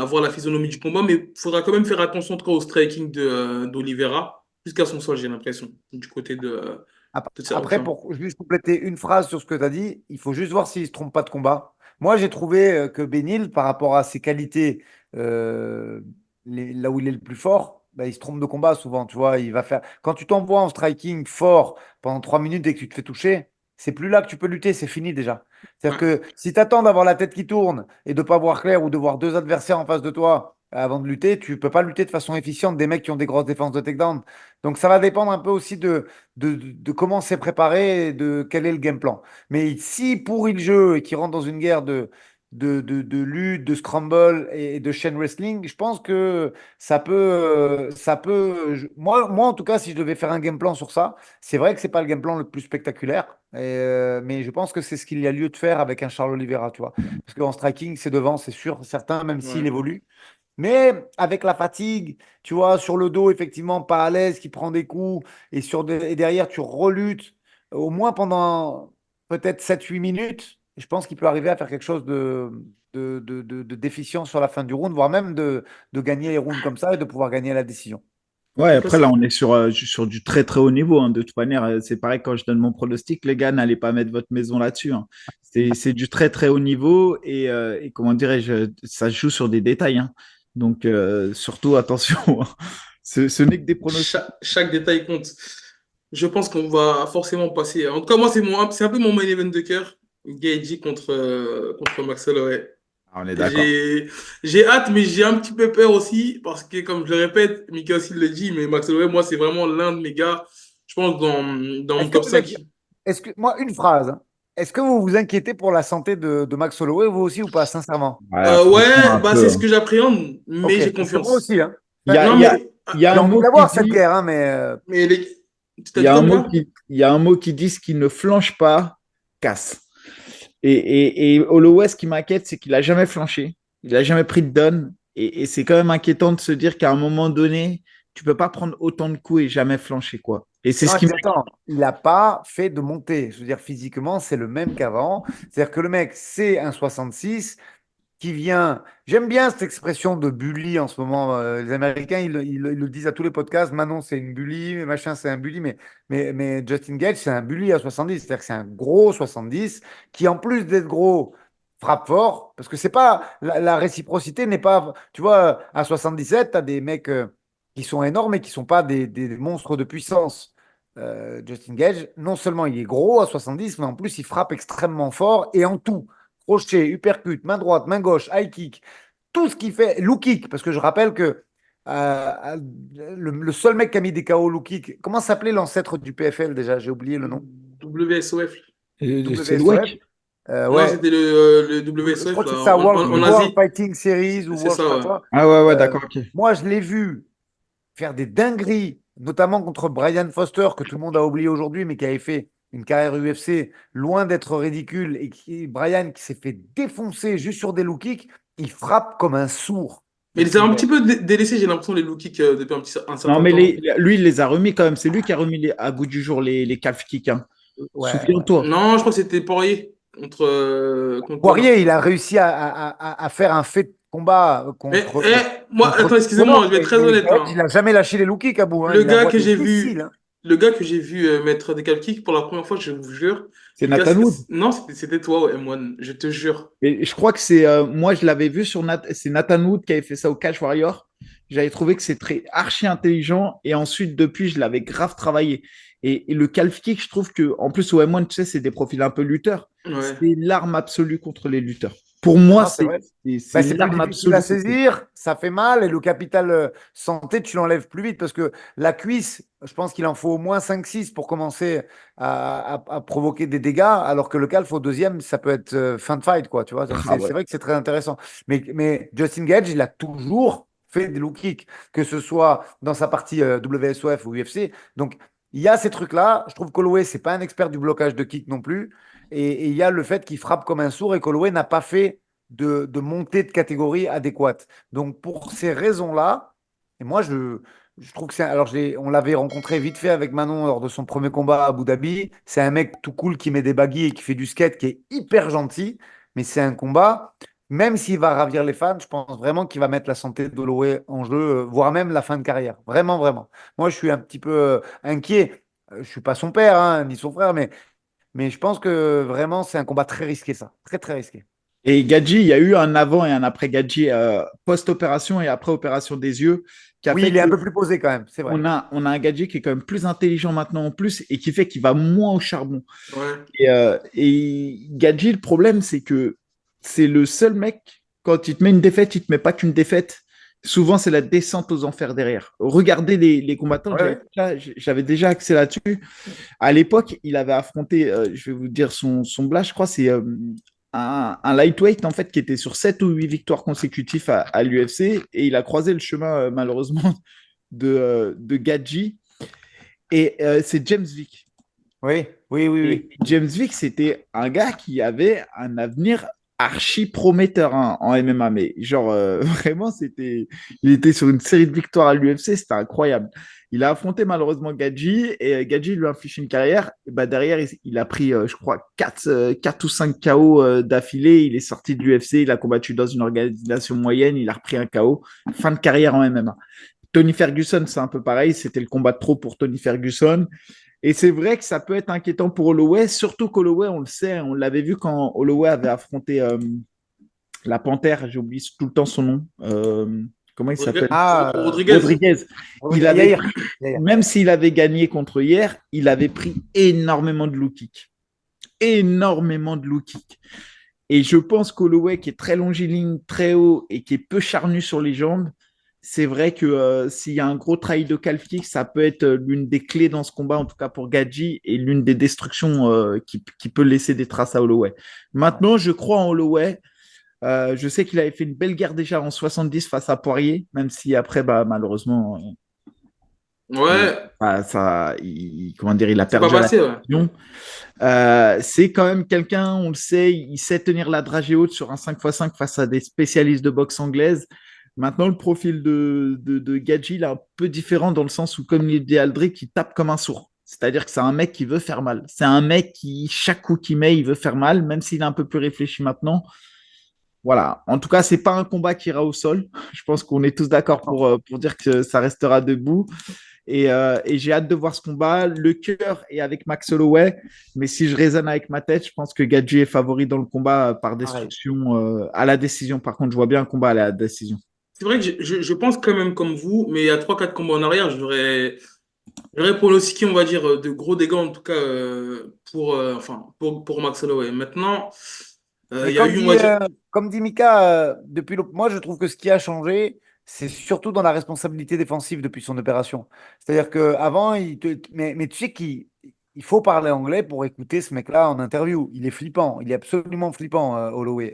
voir la physionomie du combat, mais il faudra quand même faire attention en tout cas, au striking d'Oliveira, plus qu'à son sol, j'ai l'impression, du côté de Après, Tsarukyan. pour juste compléter une phrase sur ce que tu as dit, il faut juste voir s'il ne se trompe pas de combat. Moi, j'ai trouvé que Benil, par rapport à ses qualités, euh, là où il est le plus fort, bah, il se trompe de combat souvent. Tu vois, il va faire. Quand tu t'envoies en striking fort pendant 3 minutes et que tu te fais toucher, c'est plus là que tu peux lutter, c'est fini déjà. C'est-à-dire Ouais. que si tu attends d'avoir la tête qui tourne et de ne pas voir clair ou de voir deux adversaires en face de toi avant de lutter, tu peux pas lutter de façon efficiente des mecs qui ont des grosses défenses de takedown. Donc ça va dépendre un peu aussi de comment c'est préparé et de quel est le game plan. Mais si pourrit le jeu et qu'il rentre dans une guerre de lutte, de scramble et de chain wrestling, je pense que moi, en tout cas, si je devais faire un game plan sur ça, c'est vrai que c'est pas le game plan le plus spectaculaire, mais je pense que c'est ce qu'il y a lieu de faire avec un Charles Oliveira, tu vois. Parce qu'en striking, c'est devant, c'est sûr, certain, même s'il Ouais. évolue. Mais avec la fatigue, tu vois, sur le dos, effectivement, pas à l'aise, qui prend des coups, et derrière, tu reluttes, au moins pendant peut-être 7 8 minutes. Je pense qu'il peut arriver à faire quelque chose de déficient sur la fin du round, voire même de gagner les rounds comme ça et de pouvoir gagner la décision. Ouais, Après, après là, on est sur du très très haut niveau, hein. De toute manière, c'est pareil quand je donne mon pronostic, les gars, n'allez pas mettre votre maison là-dessus, hein. C'est du très très haut niveau et comment dirais-je, ça se joue sur des détails, hein. Donc surtout attention, hein. Ce n'est que des pronostics. chaque détail compte. Je pense qu'on va forcément passer. En tout cas, moi, c'est un peu mon main event de cœur. Gaethje contre Max Holloway. Ah, on est d'accord. J'ai, j'ai hâte, mais j'ai un petit peu peur aussi, parce que, comme je le répète, Mika aussi le dit, mais Max Holloway, moi, c'est vraiment l'un de mes gars, je pense, dans mon Est-ce que top vous êtes... 5. moi, une phrase, hein. Est-ce que vous vous inquiétez pour la santé de Max Holloway, vous aussi ou pas, sincèrement? Ouais, franchement, Ouais, un bah, peu, c'est ce hein. que j'appréhende, mais Ok, j'ai parce que moi confiance. aussi, hein. Il y Enfin, a, Non, il y a, mais, il y a j'ai un envie de mot la qui voir, cette dit, guerre, hein, mais mais tu il t'as y dit a un comme mot quoi? qui, il y a un mot qui dit ce qui ne flanche pas casse. Et Holloway, ce qui m'inquiète, c'est qu'il a jamais flanché. Il a jamais pris de down. Et c'est quand même inquiétant de se dire qu'à un moment donné, tu peux pas prendre autant de coups et jamais flancher, quoi. Et c'est non, ce et qui puis m'inquiète. attends, il n'a pas fait de montée. Je veux dire, physiquement, c'est le même qu'avant. C'est-à-dire que le mec, c'est un 66 qui vient. J'aime bien cette expression de bully en ce moment. Les Américains, ils le disent à tous les podcasts. Manon, c'est une bully, machin, c'est un bully. Mais Justin Gage, c'est un bully à 70. C'est-à-dire que c'est un gros 70 qui, en plus d'être gros, frappe fort. Parce que c'est pas. La réciprocité n'est pas. Tu vois, à 77, tu as des mecs qui sont énormes et qui sont pas des monstres de puissance. Justin Gage, non seulement il est gros à 70, mais en plus il frappe extrêmement fort et en tout. Crochet, uppercut, main droite, main gauche, high kick, tout ce qu'il fait, low kick, parce que je rappelle que le seul mec qui a mis des KO low kick, comment s'appelait l'ancêtre du PFL déjà? J'ai oublié le nom. WSOF. C'est le WSOF. WEC. Non, Ouais, c'était le je WSOF, crois que là, c'est ça, en World Asie. Fighting Series ou C'est World, je sais ça, pas ouais. quoi. Ah ouais, ouais, Euh, d'accord, ok. moi, je l'ai vu faire des dingueries, notamment contre Brian Foster, que tout le monde a oublié aujourd'hui, mais qui avait fait une carrière UFC loin d'être ridicule, et Brian qui s'est fait défoncer juste sur des low kicks, il frappe comme un sourd, Mais il les a Justin un Gage. petit peu délaissés, j'ai l'impression, les low kicks depuis un Non, certain mais temps. lui, il les a remis quand même. C'est lui qui a remis à goût du jour les calf kicks, hein. Ouais, ouais. Souviens-toi. Non, je crois que c'était Poirier contre Conor. Poirier, il a réussi à faire un fait de combat Moi, contre attends, excusez-moi, Conor, je vais être très mais honnête, Gage, hein. il n'a jamais lâché les low kicks à bout, hein. Le Il gars envoie que des j'ai missiles, vu, hein. le gars que j'ai vu mettre des calf kicks pour la première fois, je vous jure, C'est il Nathan Wood. casse. Non, c'était toi, ouais, M1, je te jure. Et je crois que moi, je l'avais vu c'est Nathan Wood qui avait fait ça au Catch Warrior. J'avais trouvé que c'est très archi intelligent. Et ensuite, depuis, je l'avais grave travaillé. Et le calf kick, je trouve que, en plus, au M1, tu sais, c'est des profils un peu lutteurs. Ouais. C'est l'arme absolue contre les lutteurs. Pour moi, Non, c'est vrai. c'est Ben, c'est plus l'arme difficile à absolue contre les lutteurs. saisir, ça fait mal et le capital santé, tu l'enlèves plus vite parce que la cuisse, je pense qu'il en faut au moins 5 6 pour commencer à provoquer des dégâts, alors que le calf au deuxième, ça peut être fin de fight, quoi, tu vois. Donc Ah c'est ouais. vrai que c'est très intéressant. Mais Justin Gage, il a toujours fait des low kicks, que ce soit dans sa partie WSOF ou UFC. Donc il y a ces trucs-là. Je trouve qu'Holloway, c'est pas un expert du blocage de kick non plus. Et il y a le fait qu'il frappe comme un sourd et qu'Holloway n'a pas fait de montée de catégorie adéquate. Donc, pour ces raisons-là, et moi, je trouve que c'est. Alors, on l'avait rencontré vite fait avec Manon lors de son premier combat à Abu Dhabi. C'est un mec tout cool qui met des baguilles et qui fait du skate, qui est hyper gentil. Mais c'est un combat, même s'il va ravir les fans, je pense vraiment qu'il va mettre la santé d'Holloway en jeu, voire même la fin de carrière. Vraiment, vraiment. Moi, je suis un petit peu inquiet. Je ne suis pas son père, hein, ni son frère, mais je pense que vraiment, c'est un combat très risqué, ça. Très, très risqué. Et Gadji, il y a eu un avant et un après Gadji, post-opération et après opération des yeux, qui a Oui, fait il est un que peu plus posé quand même, c'est vrai. on a un Gadji qui est quand même plus intelligent maintenant en plus et qui fait qu'il va moins au charbon. Ouais. Et Gadji, le problème, c'est que c'est le seul mec, quand il te met une défaite, il te met pas qu'une défaite. souvent, c'est la descente aux enfers derrière. Regardez les combattants, Ouais, ouais. j'avais déjà axé là-dessus. À l'époque, il avait affronté, je vais vous dire son blast, je crois, c'est un lightweight en fait qui était sur 7 ou 8 victoires consécutives à l'UFC et il a croisé le chemin malheureusement de Gadji et c'est James Vick. Oui, oui, oui, Et oui. James Vick, c'était un gars qui avait un avenir archi prometteur hein, en MMA, mais genre vraiment, il était sur une série de victoires à l'UFC, c'était incroyable. Il a affronté malheureusement Gadji et Gadji lui a infligé une carrière. Et bah, derrière, il a pris, je crois, 4 ou 5 KO d'affilée. Il est sorti de l'UFC, il a combattu dans une organisation moyenne, il a repris un KO. Fin de carrière en MMA. Tony Ferguson, c'est un peu pareil, c'était le combat de trop pour Tony Ferguson. Et c'est vrai que ça peut être inquiétant pour Holloway, surtout qu'Holloway, on le sait, on l'avait vu quand Holloway avait affronté la Panthère, j'oublie tout le temps son nom. Comment il s'appelle? Ah, Rodriguez. Rodriguez. Il avait Yair. pris, Yair. même s'il avait gagné contre hier, il avait pris énormément de low kick. Énormément de low kick. Et je pense qu'Holloway, qui est très longiligne, très haut et qui est peu charnu sur les jambes, c'est vrai que s'il y a un gros trail de calf kick, ça peut être l'une des clés dans ce combat, en tout cas pour Gadji, et l'une des destructions qui peut laisser des traces à Holloway. Maintenant, je crois en Holloway. Je sais qu'il avait fait une belle guerre déjà en 70 face à Poirier, même si après, bah, malheureusement, Ouais, comment dire, il a c'est pas perdu à la passé, ouais. décision. C'est quand même quelqu'un, on le sait, il sait tenir la dragée haute sur un 5x5 face à des spécialistes de boxe anglaise. Maintenant, le profil de Gadji, il est un peu différent dans le sens où, comme il dit Aldric, il tape comme un sourd. C'est-à-dire que c'est un mec qui veut faire mal. C'est un mec qui, chaque coup qu'il met, il veut faire mal, même s'il est un peu plus réfléchi maintenant. Voilà. En tout cas, c'est pas un combat qui ira au sol. Je pense qu'on est tous d'accord pour dire que ça restera debout. Et j'ai hâte de voir ce combat. Le cœur est avec Max Holloway, mais si je raisonne avec ma tête, je pense que Gadji est favori dans le combat par Pareil. destruction à la décision. Par contre, je vois bien un combat à la décision. C'est vrai que je pense quand même comme vous, mais il y a 3-4 combats en arrière, j'aurais pronostiqué, on va dire, de gros dégâts, en tout cas, pour Max Holloway. Maintenant, il Mais y a eu, on va dire, comme dit Mika, moi je trouve que ce qui a changé, c'est surtout dans la responsabilité défensive depuis son opération. C'est-à-dire qu'avant, mais tu sais qu'il faut parler anglais pour écouter ce mec-là en interview. Il est flippant, il est absolument flippant, Holloway.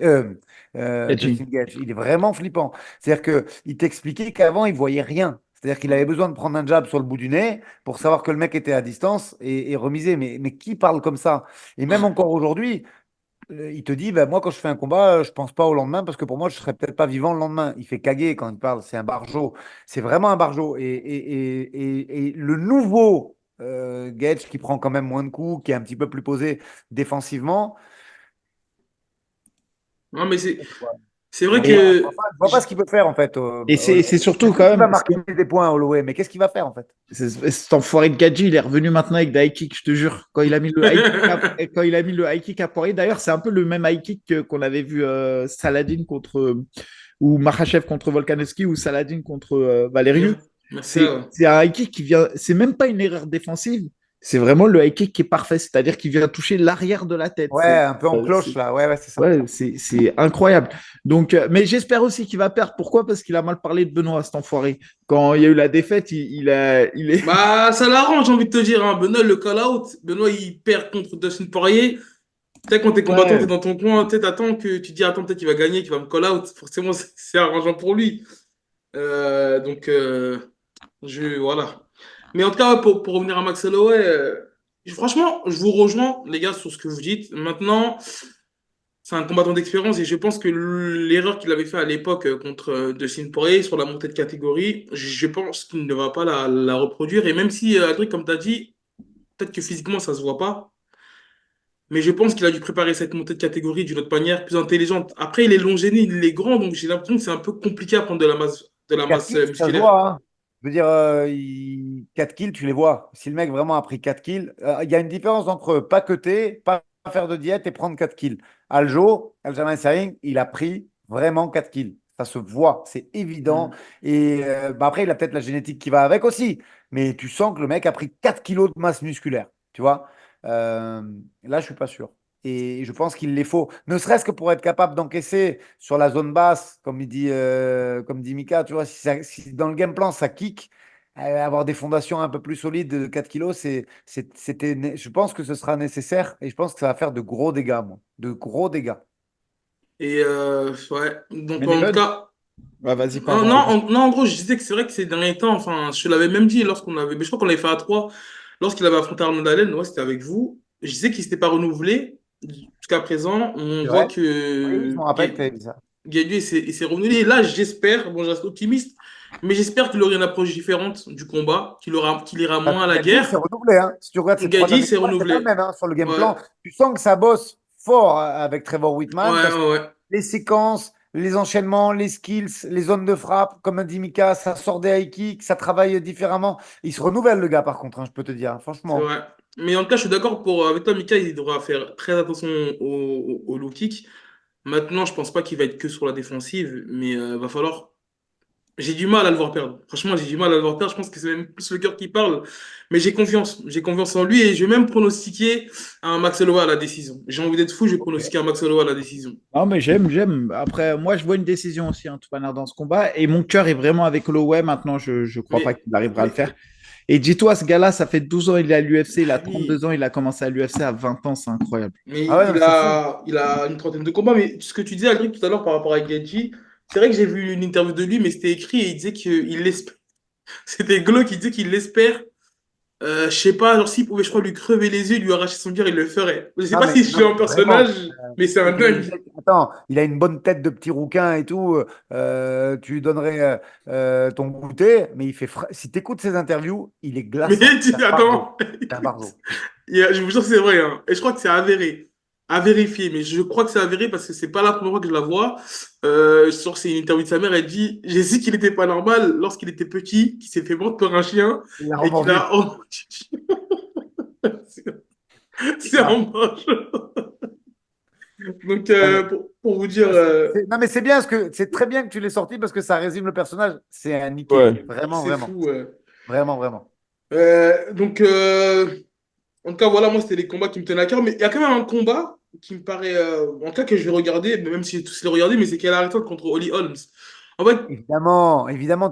Gadji. Justin Gage, il est vraiment flippant. C'est-à-dire qu'il t'expliquait qu'avant, il voyait rien. C'est-à-dire qu'il avait besoin de prendre un jab sur le bout du nez pour savoir que le mec était à distance et remiser. Mais qui parle comme ça? Et même encore aujourd'hui, il te dit, bah, moi, quand je fais un combat, je pense pas au lendemain parce que pour moi, je serais peut-être pas vivant le lendemain. Il fait caguer quand il parle. C'est un barjot. C'est vraiment un barjot. Et le nouveau Gage qui prend quand même moins de coups, qui est un petit peu plus posé défensivement, non, mais c'est je vrai vois pas, je vois que pas, je vois pas ce qu'il peut faire en fait. Et c'est Je surtout sais quand qu'il va même, marquer des points, Holloway, mais qu'est-ce qu'il va faire en fait? cet enfoiré de Gadji, il est revenu maintenant avec des high kicks, je te jure. Quand il a mis le high kick quand il a mis le high kick à Poirier, d'ailleurs, c'est un peu le même high kick qu'on avait vu Saladin contre ou Makhachev contre Volkanovski ou Saladin contre Valeriu. merci. C'est un high kick qui vient, c'est même pas une erreur défensive, c'est vraiment le high kick qui est parfait, c'est-à-dire qu'il vient toucher l'arrière de la tête. Ouais, un peu en cloche là. Ouais, ouais, c'est ça. Ouais, c'est incroyable. Donc, mais j'espère aussi qu'il va perdre. Pourquoi? Parce qu'il a mal parlé de Benoît, cet enfoiré. Quand il y a eu la défaite, il est. Bah, ça l'arrange, j'ai envie de te dire, hein. Benoît, le call-out. Benoît, il perd contre Dustin Poirier. Tu sais, quand t'es combattant, t'es Ouais. dans ton coin, tu sais, t'attends que tu te dis, attends, peut-être qu'il va gagner, qu'il va me call-out. Forcément, c'est arrangeant pour lui. Donc, voilà. Mais en tout cas, ouais, pour revenir à Max Holloway, franchement, je vous rejoins, les gars, sur ce que vous dites. Maintenant, c'est un combattant d'expérience et je pense que l'erreur qu'il avait fait à l'époque contre Dustin Poirier sur la montée de catégorie, je pense qu'il ne va pas la reproduire. Et même si, Adric, comme tu as dit, peut-être que physiquement, ça se voit pas. Mais je pense qu'il a dû préparer cette montée de catégorie d'une autre manière, plus intelligente. Après, il est longéné, il est grand, donc j'ai l'impression que c'est un peu compliqué à prendre de la 4 masse kills, ça se musculaire. voit, hein. Je veux dire, 4 kills, tu les vois. Si le mec vraiment a pris 4 kills, il y a une différence entre pas cutter, pas faire de diète et prendre 4 kills. Aljamain Sterling, il a pris vraiment 4 kills. Ça se voit, c'est évident. Mm. Et bah après, il a peut-être la génétique qui va avec aussi. Mais tu sens que le mec a pris 4 kilos de masse musculaire. Tu vois. Là, je suis pas sûr. Et je pense qu'il les faut, ne serait-ce que pour être capable d'encaisser sur la zone basse, comme dit Mika, tu vois, si dans le game plan ça kick, avoir des fondations un peu plus solides de 4 kilos, je pense que ce sera nécessaire et je pense que ça va faire de gros dégâts, moi. De gros dégâts. Et ouais, donc Mais les en tout buds? cas, Ouais, vas-y, non, pardon, non, vas-y. non, en gros, je disais que c'est vrai que ces derniers temps, enfin, je te l'avais même dit lorsqu'on avait, mais je crois qu'on l'avait fait à trois, lorsqu'il avait affronté Arnaud Allen, ouais, c'était avec vous. Je disais qu'il s'était pas renouvelé. Jusqu'à présent, on C'est voit vrai? Oui, oui, je que me rappelle que tu avais dit ça. Guedes il s'est renouvelé. Et là, j'espère, bon, je reste optimiste, mais j'espère qu'il aura une approche différente du combat, qu'il ira moins à la Gadji s'est guerre. renouvelé, hein. Si tu regardes ses trois Guedes derniers s'est combats, c'est pas le renouvelé. même hein, sur le game Ouais, plan. Tu sens que ça bosse fort avec Trevor ouais, Whitman parce que ouais. les séquences, les enchaînements, les skills, les zones de frappe, comme a dit Mika, ça sort des high kicks, ça travaille différemment. Il se renouvelle, le gars, par contre, hein, je peux te dire, hein, C'est franchement. vrai. Mais en tout cas, je suis d'accord avec toi, Mika, il devra faire très attention au low kick. Maintenant, je pense pas qu'il va être que sur la défensive, mais va falloir. J'ai du mal à le voir perdre. Franchement, j'ai du mal à le voir perdre. Je pense que c'est même plus le cœur qui parle. Mais j'ai confiance. J'ai confiance en lui et je vais même pronostiquer un Max Holloway à la décision. J'ai envie d'être fou, je vais pronostiquer un Max Holloway à la décision. Non, mais j'aime. Après, moi, je vois une décision aussi, en toute manière, dans ce combat. Et mon cœur est vraiment avec Holloway. Maintenant, je ne crois pas Mais, qu'il arrivera à le mais, faire. Et dis-toi, ce gars-là, ça fait 12 ans, il est à l'UFC. Il a oui. 32 ans. Il a commencé à l'UFC à 20 ans. C'est incroyable. Mais Ah ouais, non, il mais c'est fou. a, il a une trentaine de combats. Mais ce que tu disais, Aldric, tout à l'heure par rapport à Gaethje, c'est vrai que j'ai vu une interview de lui, mais c'était écrit et il disait qu'il l'espère. C'était Glo qui disait qu'il l'espère. Je sais pas, genre s'il pouvait, je crois, lui crever les yeux, lui arracher son cœur, il le ferait. Je sais pas si je Non, suis un mais vraiment. personnage, mais c'est un dingue. Attends, il a une bonne tête de petit rouquin et tout. Tu lui donnerais ton goûter, mais si tu écoutes ses interviews, il est Mais glaçant. C'est un barjo. attends, C'est un barjo. je vous jure que c'est vrai, hein. Et je crois que c'est avéré. À vérifier, mais je crois que c'est avéré parce que c'est pas la première fois que je la vois. Sur c'est une interview de sa mère, elle dit, j'ai su qu'il était pas normal lorsqu'il était petit, qu'il s'est fait mordre par un chien Il l'a et qu'il remordu. a. Oh, c'est un moche. Donc, Non, mais, pour vous dire, non, mais c'est bien, c'est très bien que tu l'aies sorti parce que ça résume le personnage. C'est un niqué. Ouais. Vraiment, c'est vraiment. fou. Vraiment, vraiment. Donc, en tout cas, voilà, moi, c'était les combats qui me tenaient à cœur. Mais il y a quand même un combat qui me paraît, en tout cas, que je vais regarder, même si j'ai tous les regardé, mais c'est qu'elle a arrêté contre Holly Holmes. En fait, Évidemment, évidemment,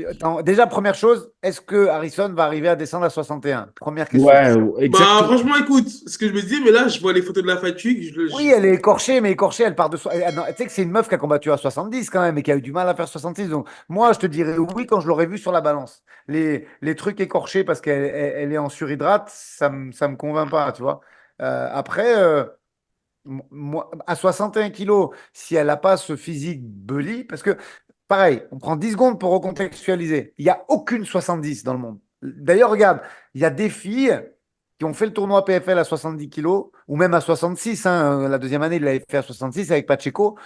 attends, déjà, première chose, est-ce que Harrison va arriver à descendre à 61? Première question. Ouais, bah, exactement. franchement, écoute, ce que je me disais, mais là, je vois les photos de la fatigue. Oui, elle est écorchée, mais écorchée, elle part de. Non, tu sais que c'est une meuf qui a combattu à 70 quand même et qui a eu du mal à faire 66. Donc, moi, je te dirais oui quand je l'aurais vue sur la balance. Les trucs écorchés parce qu'elle est en surhydrate, ça me convainc pas, tu vois. Après, moi, à 61 kilos, si elle n'a pas ce physique bully, parce que, pareil, on prend 10 secondes pour recontextualiser. Il n'y a aucune 70 dans le monde. D'ailleurs, regarde, il y a des filles qui ont fait le tournoi PFL à 70 kilos, ou même à 66, hein, la deuxième année, il l'avait fait à 66 avec Pacheco,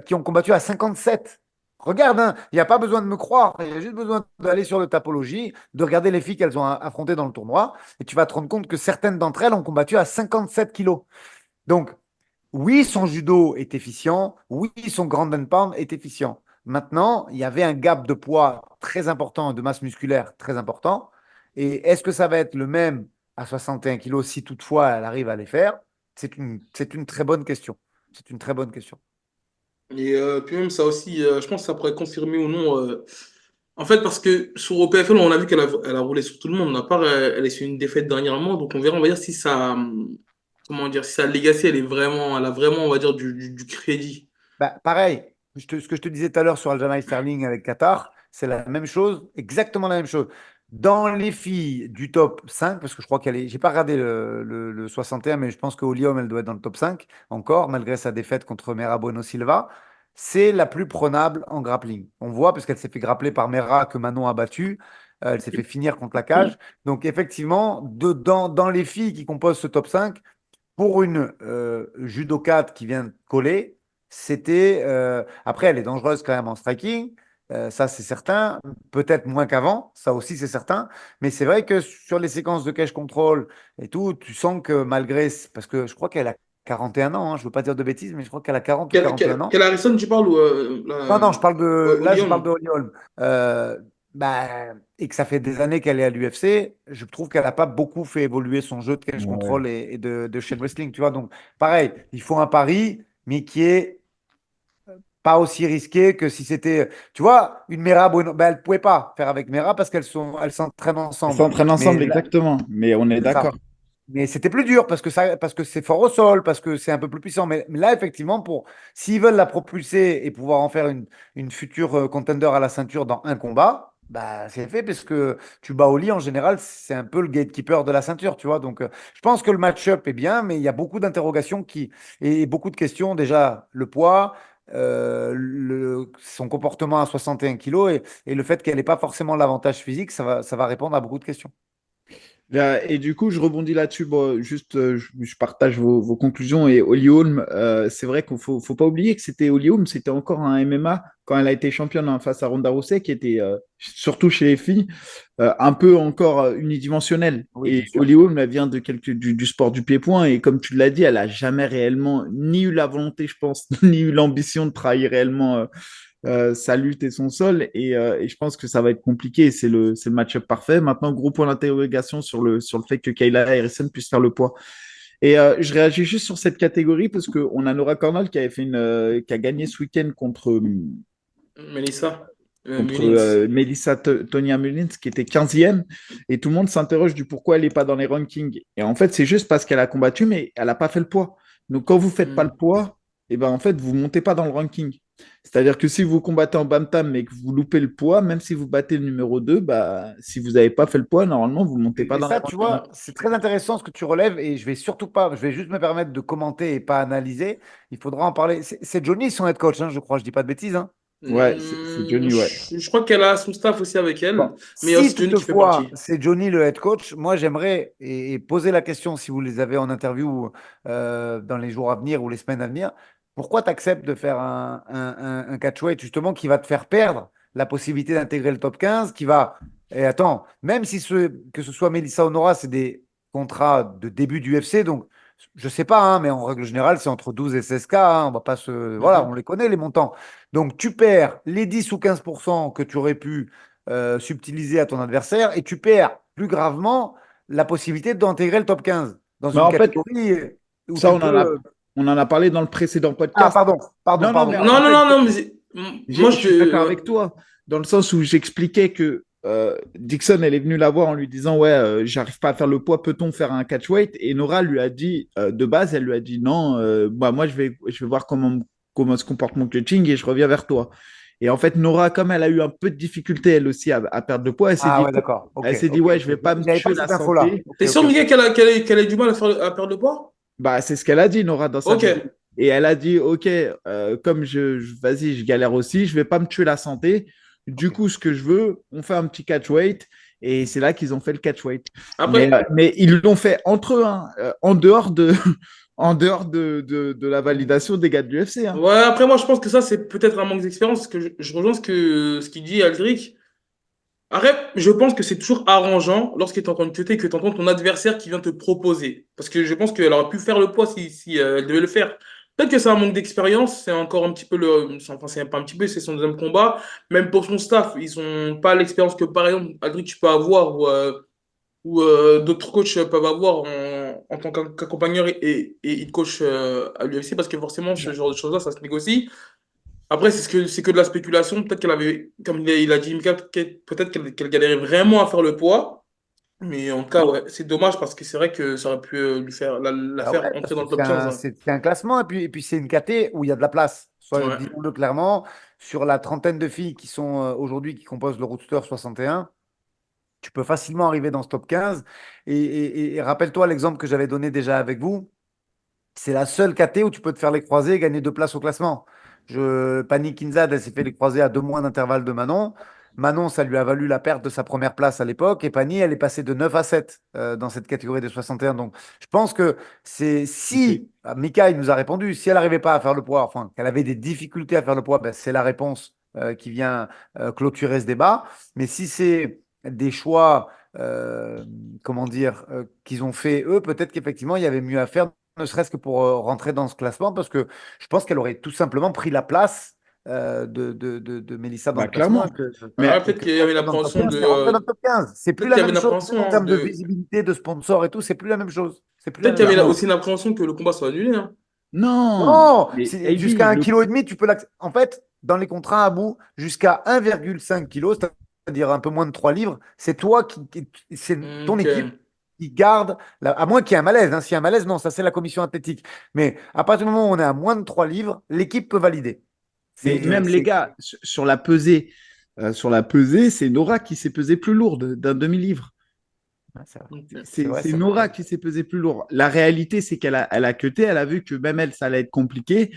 qui ont combattu à 57. Regarde, hein, il n'y a pas besoin de me croire, il y a juste besoin d'aller sur le Tapologie, de regarder les filles qu'elles ont affrontées dans le tournoi, et tu vas te rendre compte que certaines d'entre elles ont combattu à 57 kilos. Donc, oui, son judo est efficient. Oui, son ground and pound est efficient. Maintenant, il y avait un gap de poids très important, de masse musculaire très important. Et est-ce que ça va être le même à 61 kilos si toutefois elle arrive à les faire? C'est une très bonne question. C'est une très bonne question. Et puis même ça aussi, je pense que ça pourrait confirmer ou non. En fait, parce que sur OPFL, on a vu qu'elle a roulé sur tout le monde. À part, elle est sur une défaite dernièrement. Donc on verra, on va dire si ça, comment dire, si sa legacy, elle a vraiment, on va dire, du crédit. Bah, pareil, ce que je te disais tout à l'heure sur Aljamain Sterling avec Qatar, c'est la même chose, exactement la même chose. Dans les filles du top 5, parce que je crois qu'elle est, j'ai pas regardé le 61, mais je pense que Olium, elle doit être dans le top 5 encore, malgré sa défaite contre Mera Bueno Silva, c'est la plus prenable en grappling. On voit, parce qu'elle s'est fait grappler par Mera que Manon a battu, elle s'est fait finir contre la cage. Donc effectivement, dans les filles qui composent ce top 5, pour une judokate qui vient de coller, après, elle est dangereuse quand même en striking, ça c'est certain. Peut-être moins qu'avant, ça aussi c'est certain. Mais c'est vrai que sur les séquences de cage control et tout, tu sens que malgré. Parce que je crois qu'elle a 41 ans, hein, je ne veux pas dire de bêtises, mais je crois qu'elle a 40 ou 41 ans. Quelle Harrison, tu parles ou Non, non, je parle de. Là, Holly je parle Holm? de Holly Holm. Euh, et que ça fait des années qu'elle est à l'UFC, je trouve qu'elle n'a pas beaucoup fait évoluer son jeu de catch Ouais. control et de chain wrestling, tu vois. Donc, pareil, il faut un pari, mais qui est pas aussi risqué que si c'était, tu vois, une Mera Bueno. Ben, elle ne pouvait pas faire avec Mera parce elles s'entraînent Ils ensemble. s'entraînent Mais ensemble, là, exactement. Mais on est c'est ça. d'accord. Mais c'était plus dur parce que c'est fort au sol, parce que c'est un peu plus puissant. Mais là, effectivement, s'ils veulent la propulser et pouvoir en faire une future contender à la ceinture dans un combat, bah, c'est fait parce que tu bats au lit, en général, c'est un peu le gatekeeper de la ceinture, tu vois. Donc, je pense que le match-up est bien, mais il y a beaucoup d'interrogations et beaucoup de questions. Déjà, le poids, son comportement à 61 kilos et le fait qu'elle n'ait pas forcément l'avantage physique, ça va répondre à beaucoup de questions. Là, et du coup, je rebondis là-dessus. Bon, juste, je partage vos conclusions. Et Holly Holm, c'est vrai qu'il faut pas oublier que c'était Holly Holm, c'était encore un MMA quand elle a été championne hein, face à Ronda Rousey, qui était, surtout chez les filles, un peu encore unidimensionnelle. Oui, Et bien sûr. Holly Holm, elle vient du sport du pied-point. Et comme tu l'as dit, elle a jamais réellement ni eu la volonté, je pense, ni eu l'ambition de trahir réellement sa lutte et son sol. Et je pense que ça va être compliqué. C'est le match-up parfait. Maintenant, gros point d'interrogation sur le fait que Kayla Harrison puisse faire le poids. Et je réagis juste sur cette catégorie parce qu'on a Nora Cornell qui, avait fait qui a gagné ce week-end Melissa, contre Mullins. Melissa Tonia Mullins, qui était 15e. Et tout le monde s'interroge du pourquoi elle n'est pas dans les rankings. Et en fait, c'est juste parce qu'elle a combattu, mais elle n'a pas fait le poids. Donc, quand vous ne faites pas le Hmm. poids, et ben, en fait, vous ne montez pas dans le ranking. C'est-à-dire que si vous combattez en bantam mais que vous loupez le poids, même si vous battez le numéro 2, bah, si vous n'avez pas fait le poids, normalement, vous ne montez pas Et dans les ça, tu rankings. vois, c'est très intéressant ce que tu relèves et je vais surtout pas, je vais juste me permettre de commenter et pas analyser. Il faudra en parler. C'est Johnny son head coach, hein, je crois, je dis pas de bêtises, hein. Ouais, c'est Johnny, ouais. Je crois qu'elle a son staff aussi avec Bon, elle, mais il y a si aussi Johnny qui fait toutefois partie. c'est Johnny le head coach, moi j'aimerais et poser la question si vous les avez en interview dans les jours à venir ou les semaines à venir, pourquoi tu acceptes de faire un catchweight justement qui va te faire perdre la possibilité d'intégrer le top 15, qui va. Et attends, même si que ce soit Melissa Honora, c'est des contrats de début du UFC, donc je sais pas, hein, mais en règle générale, c'est entre 12 et 16K, hein, on va pas se. Voilà, on Mhm. les connaît les montants. Donc tu perds les 10 ou 15% que tu aurais pu subtiliser à ton adversaire et tu perds plus gravement la possibilité d'intégrer le top 15 dans Mais une en fait, catégorie où ça, tu peux. on en a parlé dans le précédent Ah, podcast. pardon, pardon, Non, non, mais pardon. en Non, non, fait, non, non, mais moi je suis d'accord avec toi, dans le sens où j'expliquais que Dixon, elle est venue la voir en lui disant, ouais, j'arrive pas à faire le poids, peut-on faire un catchweight? Et Nora lui a dit, de base, elle lui a dit, non, bah, moi, je vais voir comment se comporte mon coaching et je reviens vers toi. Et en fait, Nora, comme elle a eu un peu de difficulté, elle aussi, à perdre le poids, Ah ouais, d'accord. Ok, elle s'est dit, ok, ouais, je ok. vais pas me J'avais pas tuer la cette info-là. santé. Ok, t'es ok, sûr, ok. Miguel, qu'elle a du mal à perdre le poids? Bah, c'est ce qu'elle a dit, Nora, dans sa Ok. vidéo. Et elle a dit, OK, comme vas-y, je galère aussi, je vais pas me tuer la santé. Du Ok. coup, ce que je veux, on fait un petit catchweight. Et c'est là qu'ils ont fait le catchweight. Après, Mais ils l'ont fait entre eux, hein, en dehors en dehors de la validation des gars de l'UFC. Hein. ouais, après, moi, je pense que ça, c'est peut-être un manque d'expérience, parce que je rejoins ce qu'il dit Aldric. Après, je pense que c'est toujours arrangeant lorsqu'il est en train de cutter que tu entends ton adversaire qui vient te proposer. Parce que je pense qu'elle aurait pu faire le poids si elle devait le faire. Peut-être que c'est un manque d'expérience, c'est encore un petit peu enfin, c'est pas un petit peu, c'est son deuxième combat. Même pour son staff, ils ont pas l'expérience que, par exemple, Aldric, tu peux avoir ou d'autres coachs peuvent avoir en tant qu'accompagneur et head coach à l'UFC, parce que forcément, ce genre de choses-là, ça se négocie. Après, c'est que de la spéculation. Peut-être qu'elle avait, comme il a dit Mika, peut-être qu'elle galérait vraiment à faire le poids. Mais en tout cas, ouais, c'est dommage parce que c'est vrai que ça aurait pu lui faire la Bah ouais, faire entrer parce dans que le top 15. Hein. c'est un classement et puis c'est une KT où il y a de la place. Soit, Ouais. disons-le clairement, sur la trentaine de filles qui sont aujourd'hui qui composent le Roadster 61, tu peux facilement arriver dans ce top 15. Et rappelle-toi l'exemple que j'avais donné déjà avec vous. C'est la seule KT où tu peux te faire les croisés et gagner deux places au classement. Pani Kinzad, elle s'est fait les croisés à 2 mois d'intervalle de Manon. Manon, ça lui a valu la perte de sa première place à l'époque. Et Pani, elle est passée de 9 à 7 dans cette catégorie des 61. Donc, je pense que c'est si, Mika, il nous a répondu, si elle n'arrivait pas à faire le poids, enfin, qu'elle avait des difficultés à faire le poids, ben, c'est la réponse qui vient clôturer ce débat. Mais si c'est des choix, comment dire, qu'ils ont fait eux, peut-être qu'effectivement, il y avait mieux à faire ne serait-ce que pour rentrer dans ce classement, parce que je pense qu'elle aurait tout simplement pris la place de Mélissa dans Bah, le classement clairement. Ah, Mais et peut-être que qu'il y avait une dans le top appréhension 15, de. c'est rentré dans le top 15. C'est plus Peut-être la qu'il y avait même une chose, appréhension, même en hein, termes de de. visibilité, de sponsors et tout, c'est plus la même chose. C'est plus la Peut-être même qu'il y avait chose. aussi une appréhension que le combat soit annulé, hein. non, Non, mais jusqu'à AB, 1,5 kg, tu peux l'accepter. En fait, dans les contrats à bout, jusqu'à 1,5 kg, c'est-à-dire un peu moins de 3 livres, c'est toi c'est ton Ok. équipe qui garde, à moins qu'il y ait un malaise. Hein. S'il y a un malaise, non, ça c'est la commission athlétique. Mais à partir du moment où on est à moins de 3 livres, l'équipe peut valider. mais C'est, même les c'est, gars, sur la pesée, c'est Nora qui s'est pesée plus lourde d'un demi-livre. ouais, c'est vrai, Ok. c'est vrai, C'est c'est vrai. Nora qui s'est pesée plus lourd. La réalité, c'est qu'elle a cuté, elle a vu que même elle, ça allait être compliqué.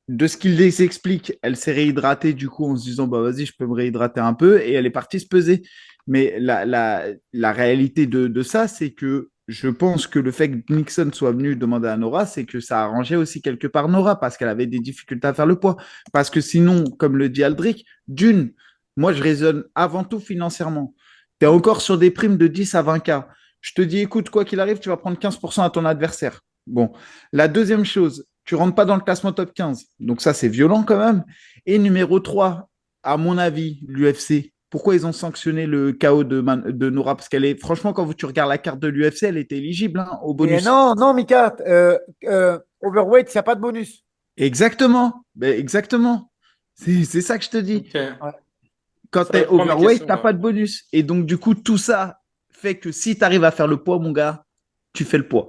De ce qu'il les explique, elle s'est réhydratée du coup en se disant bah vas-y, je peux me réhydrater un peu et elle est partie se peser. Mais la réalité de ça, c'est que je pense que le fait que Nixon soit venu demander à Nora, c'est que ça arrangeait aussi quelque part Nora parce qu'elle avait des difficultés à faire le poids. Parce que sinon, comme le dit Aldric, d'une, moi je raisonne avant tout financièrement. Tu es encore sur des primes de 10 à 20K. Je te dis, écoute, quoi qu'il arrive, tu vas prendre 15% à ton adversaire. Bon, la deuxième chose, tu rentres pas dans le classement top 15. Donc ça, c'est violent quand même. Et numéro 3, à mon avis, l'UFC. Pourquoi ils ont sanctionné le KO de Nora? Parce qu'elle est, franchement, quand tu regardes la carte de l'UFC, elle était éligible hein, au Et bonus. non, non, Mika, overweight, il n'y a pas de bonus. Exactement. Ben, exactement. C'est ça que je te dis. Ok. Ouais. Quand Ça tu es répond à mes overweight, questions, tu n'as là. pas de bonus. Et donc, du coup, tout ça fait que si tu arrives à faire le poids, mon gars, tu fais le poids.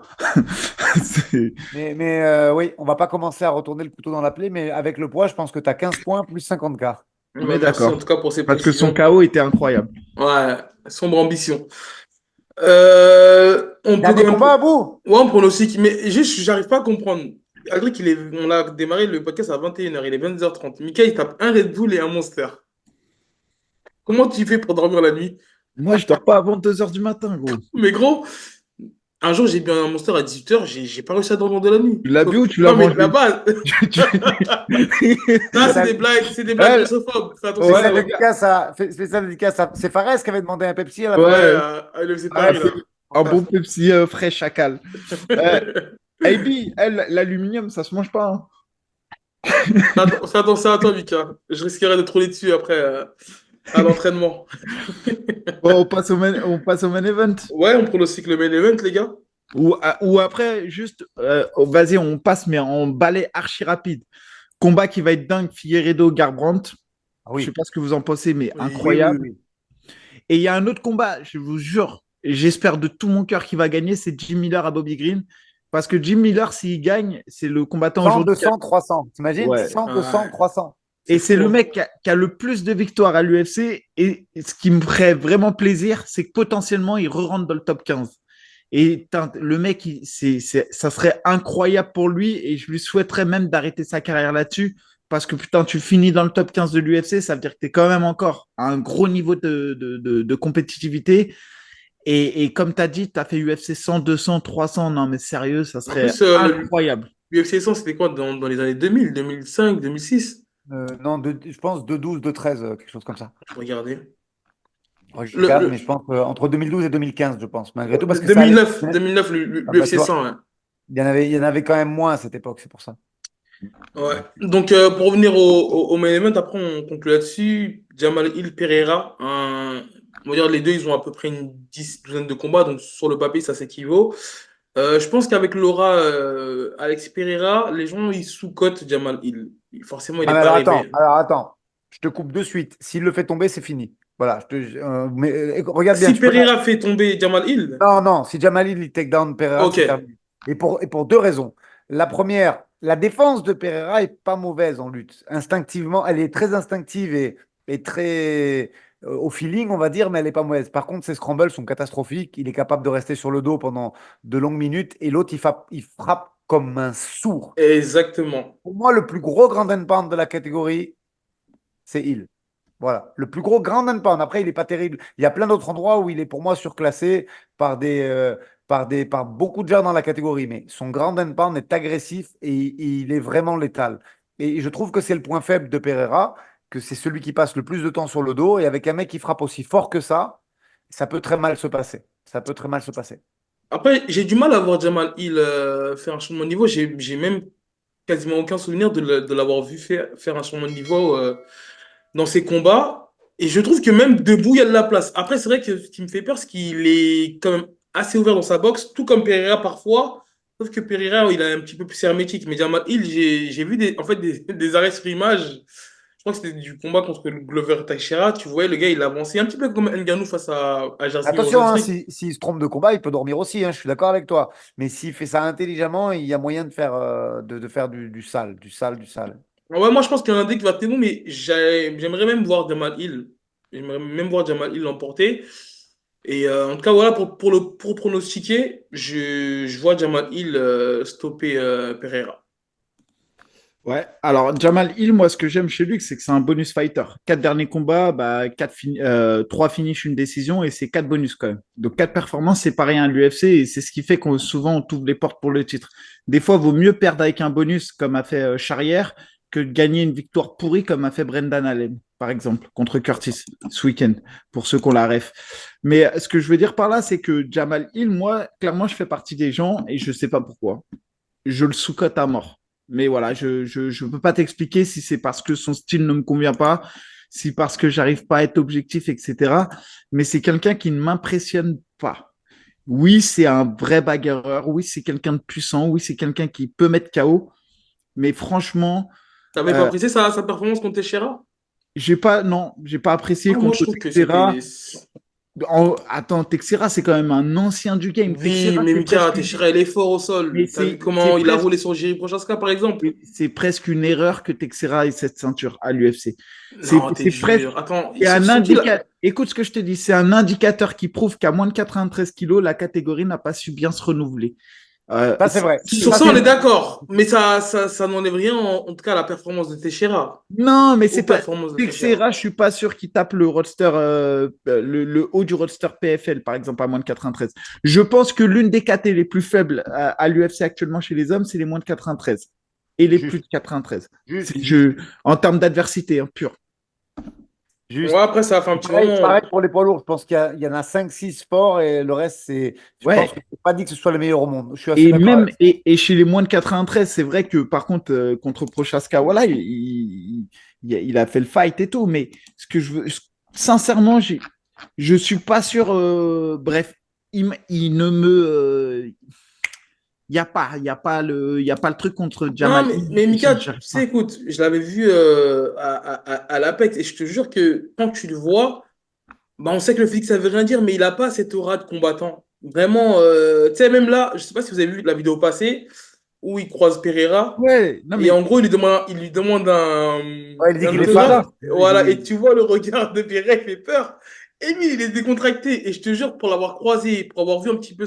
C'est- Mais oui, on va pas commencer à retourner le couteau dans la plaie, mais avec le poids, je pense que tu as 15 points plus 50 k. On Bah, est merci en d'accord. tout cas pour ces Parce que son précisions. KO était incroyable. Ouais, sombre ambition. On peut quand Dernier même. combat à bout. Ouais, on pronostic. Mais juste, j'arrive pas à comprendre. Adric, on a démarré le podcast à 21h, il est 22h30. Mika, il tape un Red Bull et un Monster. Comment tu fais pour dormir la nuit? Moi, je dors pas avant 2 heures du matin, gros. Mais gros, un jour, j'ai bu un Monster à 18h, j'ai pas réussi à dormir de la nuit. Tu l'as bu ou tu l'as Non, mais mangé? là-bas, là, Spécial, c'est des blagues Elle- grossophobes. Fais attention, Ouais, spécial là-bas. dédicace spécial dédicace c'est Fares qui avait demandé un Pepsi à la Ouais, fin. ouais, à l'UFC ah, Paris, c'est là. un bon Pepsi frais chacal. Euh, AB, elle, l'aluminium, ça se mange pas. Hein. Fais attention à toi, Mika. Je risquerais de te rouler dessus après à l'entraînement. Bon, on passe au main event. Ouais, on pronostique le main event, les gars. Ou après, juste, vas-y, on passe, mais en balai archi rapide. Combat qui va être dingue, Figueiredo, Garbrandt. Ah Je sais oui, pas ce que vous en pensez, mais Oui. oui, oui, incroyable. oui. Et il y a un autre combat, je vous jure, j'espère de tout mon cœur qu'il va gagner, c'est Jim Miller à Bobby Green. Parce que Jim Miller, s'il gagne, c'est le combattant 100, aujourd'hui. 200, 300. T'imagines? Ouais. 100, 200, Ouais, 300. c'est Et c'est fou, le hein. mec qui a le plus de victoires à l'UFC. Et ce qui me ferait vraiment plaisir, c'est que potentiellement, il re-rentre dans le top 15. Et putain, le mec, ça serait incroyable pour lui. Et je lui souhaiterais même d'arrêter sa carrière là-dessus. Parce que putain, tu finis dans le top 15 de l'UFC, ça veut dire que tu es quand même encore à un gros niveau de compétitivité. Et comme tu as dit, tu as fait UFC 100, 200, 300. Non, mais sérieux, ça En serait plus, incroyable. l'UFC 100, c'était quoi dans les années 2000, 2005, 2006? Non, je pense 2,12, 2,13, quelque chose comme ça. Regardez. Ouais, je Le, regarde, mais le, je pense entre 2012 et 2015, je pense, malgré tout, parce que ça allait. 2009, Ah bah, tu l'UFC vois, 100, hein. il y en avait quand même moins à cette époque, c'est pour ça. Ouais. Donc, pour revenir au main event, après, on conclut là-dessus. Jamal Hill Pereira, on va dire les deux, ils ont à peu près une douzaine de combats, donc sur le papier, ça s'équivaut. Je pense qu'avec Laura, Alex Pereira, les gens, ils sous-cotent Jamal Hill. Forcément, il Ah, n'est mais pas alors arrivé. attends, je te coupe de suite. S'il le fait tomber, c'est fini. Voilà, mais regarde bien, Si tu peux. Pereira fait tomber Jamal Hill, Non, non, si Jamali il take down Pereira, ok. c'est terminé. Et pour deux raisons. La première, la défense de Pereira est pas mauvaise en lutte. Instinctivement, elle est très instinctive et très au feeling, on va dire, mais elle est pas mauvaise. Par contre, ses scrambles sont catastrophiques. Il est capable de rester sur le dos pendant de longues minutes et l'autre, il frappe comme un sourd. Exactement. Pour moi, le plus gros grand and pound de la catégorie, c'est Hill. Voilà, le plus gros grand and pound. Après, il n'est pas terrible. Il y a plein d'autres endroits où il est pour moi surclassé par beaucoup de gens dans la catégorie. Mais son grand and pound est agressif et il est vraiment létal. Et je trouve que c'est le point faible de Pereira, que c'est celui qui passe le plus de temps sur le dos. Et avec un mec qui frappe aussi fort que ça peut très mal se passer. Ça peut très mal se passer. Après, j'ai du mal à voir Jamal Hill faire un changement de niveau. J'ai même quasiment aucun souvenir de l'avoir vu faire un changement de niveau dans ses combats. Et je trouve que même debout, il y a de la place. Après, c'est vrai que ce qui me fait peur, c'est qu'il est quand même assez ouvert dans sa boxe, tout comme Pereira parfois. Sauf que Pereira, il est un petit peu plus hermétique. Mais Jamal Hill, j'ai vu en fait, des arrêts sur image. Je crois que c'était du combat contre le Glover Teixeira. Tu vois, le gars, il avançait un petit peu comme Ngannou face à Jairzinho Attention, hein, Rozenstruik. s'il se trompe de combat, il peut dormir aussi, hein, je suis d'accord avec toi. Mais s'il fait ça intelligemment, il y a moyen de faire du sale, du sale, du sale. Ouais, moi, je pense qu'il y en a un des qui va être bon, mais j'aimerais même voir Jamal Hill. J'aimerais même voir Jamal Hill l'emporter. Et en tout cas, voilà, pour pronostiquer, je vois Jamal Hill stopper Pereira. Ouais, alors Jamal Hill, moi, ce que j'aime chez lui, c'est que c'est un bonus fighter. 4 derniers combats, bah, 3 finishes, une décision, et c'est 4 bonus quand même. Donc 4 performances, c'est pareil à l'UFC, et c'est ce qui fait qu'on souvent on t'ouvre les portes pour le titre. Des fois, il vaut mieux perdre avec un bonus, comme a fait Charrière, que de gagner une victoire pourrie, comme a fait Brendan Allen, par exemple, contre Curtis ce week-end, pour ceux qui ont la ref. Mais ce que je veux dire par là, c'est que Jamal Hill, moi, clairement, je fais partie des gens, et je sais pas pourquoi je le sous-cote à mort. Mais voilà, je peux pas t'expliquer si c'est parce que son style ne me convient pas, si parce que j'arrive pas à être objectif, etc. Mais c'est quelqu'un qui ne m'impressionne pas. Oui, c'est un vrai bagarreur. Oui, c'est quelqu'un de puissant. Oui, c'est quelqu'un qui peut mettre KO. Mais franchement, T'avais pas euh, apprécié sa performance contre Teixeira? j'ai pas apprécié Ah, moi, je contre trouve que c'était. Texera. Attends, Texera, c'est quand même un ancien du game. Oui, Texera, mais c'est Mika, presque, Teixeira, il est fort au mais sol. T'as vu c'est comment il a presque roulé sur Jiri Prochazka, par exemple? c'est presque une erreur que Texera ait cette ceinture à l'UFC. Non, t'es C'est presque dur. Attends, c'est un surtout là. indicateur. Écoute ce que je te dis, c'est un indicateur qui prouve qu'à moins de 93 kilos, la catégorie n'a pas su bien se renouveler. Ça, c'est vrai. Sur Ça, ça, c'est on est vrai. d'accord. Mais ça n'enlève rien, en tout cas, à la performance de Teixeira. Non, mais Aux c'est pas. performances de Teixeira. Texera, je suis pas sûr qu'il tape le roadster, le haut du roadster PFL, par exemple, à moins de 93. Je pense que l'une des KT les plus faibles à l'UFC actuellement chez les hommes, c'est les moins de 93 et les plus Juste, de 93. juste, En termes d'adversité, hein, pur. Ouais, juste. après, ça a fait un petit Pareil, moment. pareil pour les poids lourds. Je pense qu'il y en a 5, 6 forts et le reste, c'est. Je pense Ouais. que c'est pas dit que ce soit le meilleur au monde. Je suis assez Et d'accord même avec ça. et chez les moins de 93, c'est vrai que par contre, contre Prochaska, voilà, il a fait le fight et tout. Mais ce que je veux, sincèrement, je suis pas sûr. Bref, il ne me. Il y a pas le truc contre Non, Jamal. mais Mika, tu J'arrive sais, pas. écoute, je l'avais vu à l'Apex et je te jure que quand tu le vois, bah, on sait que le physique, ça veut rien dire, mais il n'a pas cette aura de combattant. Vraiment, tu sais, même là, je sais pas si vous avez vu la vidéo passée où il croise Pereira Ouais, non et mais en gros, il lui demande Ouais, il dit un qu'il est autographe. fada. Voilà, et tu vois le regard de Pereira, il fait peur. Et lui, il est décontracté. Et je te jure, pour l'avoir croisé, pour avoir vu un petit peu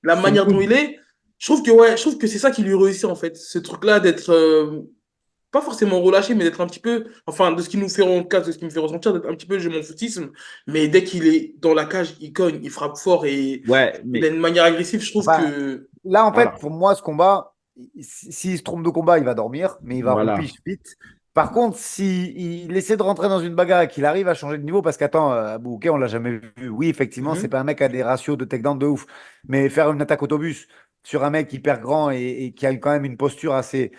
la son manière dont mood. il est, je trouve que c'est ça qui lui réussit en fait. Ce truc-là d'être pas forcément relâché, mais d'être un petit peu, enfin, de ce qui nous fait, en tout cas, de ce qui me fait ressentir, d'être un petit peu je m'en foutisme. Mais dès qu'il est dans la cage, il cogne, il frappe fort et Ouais, il a mais une manière agressive. Je trouve Enfin, que. là, en fait, voilà, pour moi, ce combat, s'il se trompe de combat, il va dormir, mais il va voilà. roupir vite. Par contre, s'il essaie de rentrer dans une bagarre et qu'il arrive à changer de niveau, parce qu'attends, Abou Bouquet, on l'a jamais vu. Oui, effectivement, c'est Mhm. pas un mec qui a des ratios de takedown de ouf. Mais faire une attaque autobus sur un mec hyper grand et qui a quand même une posture assez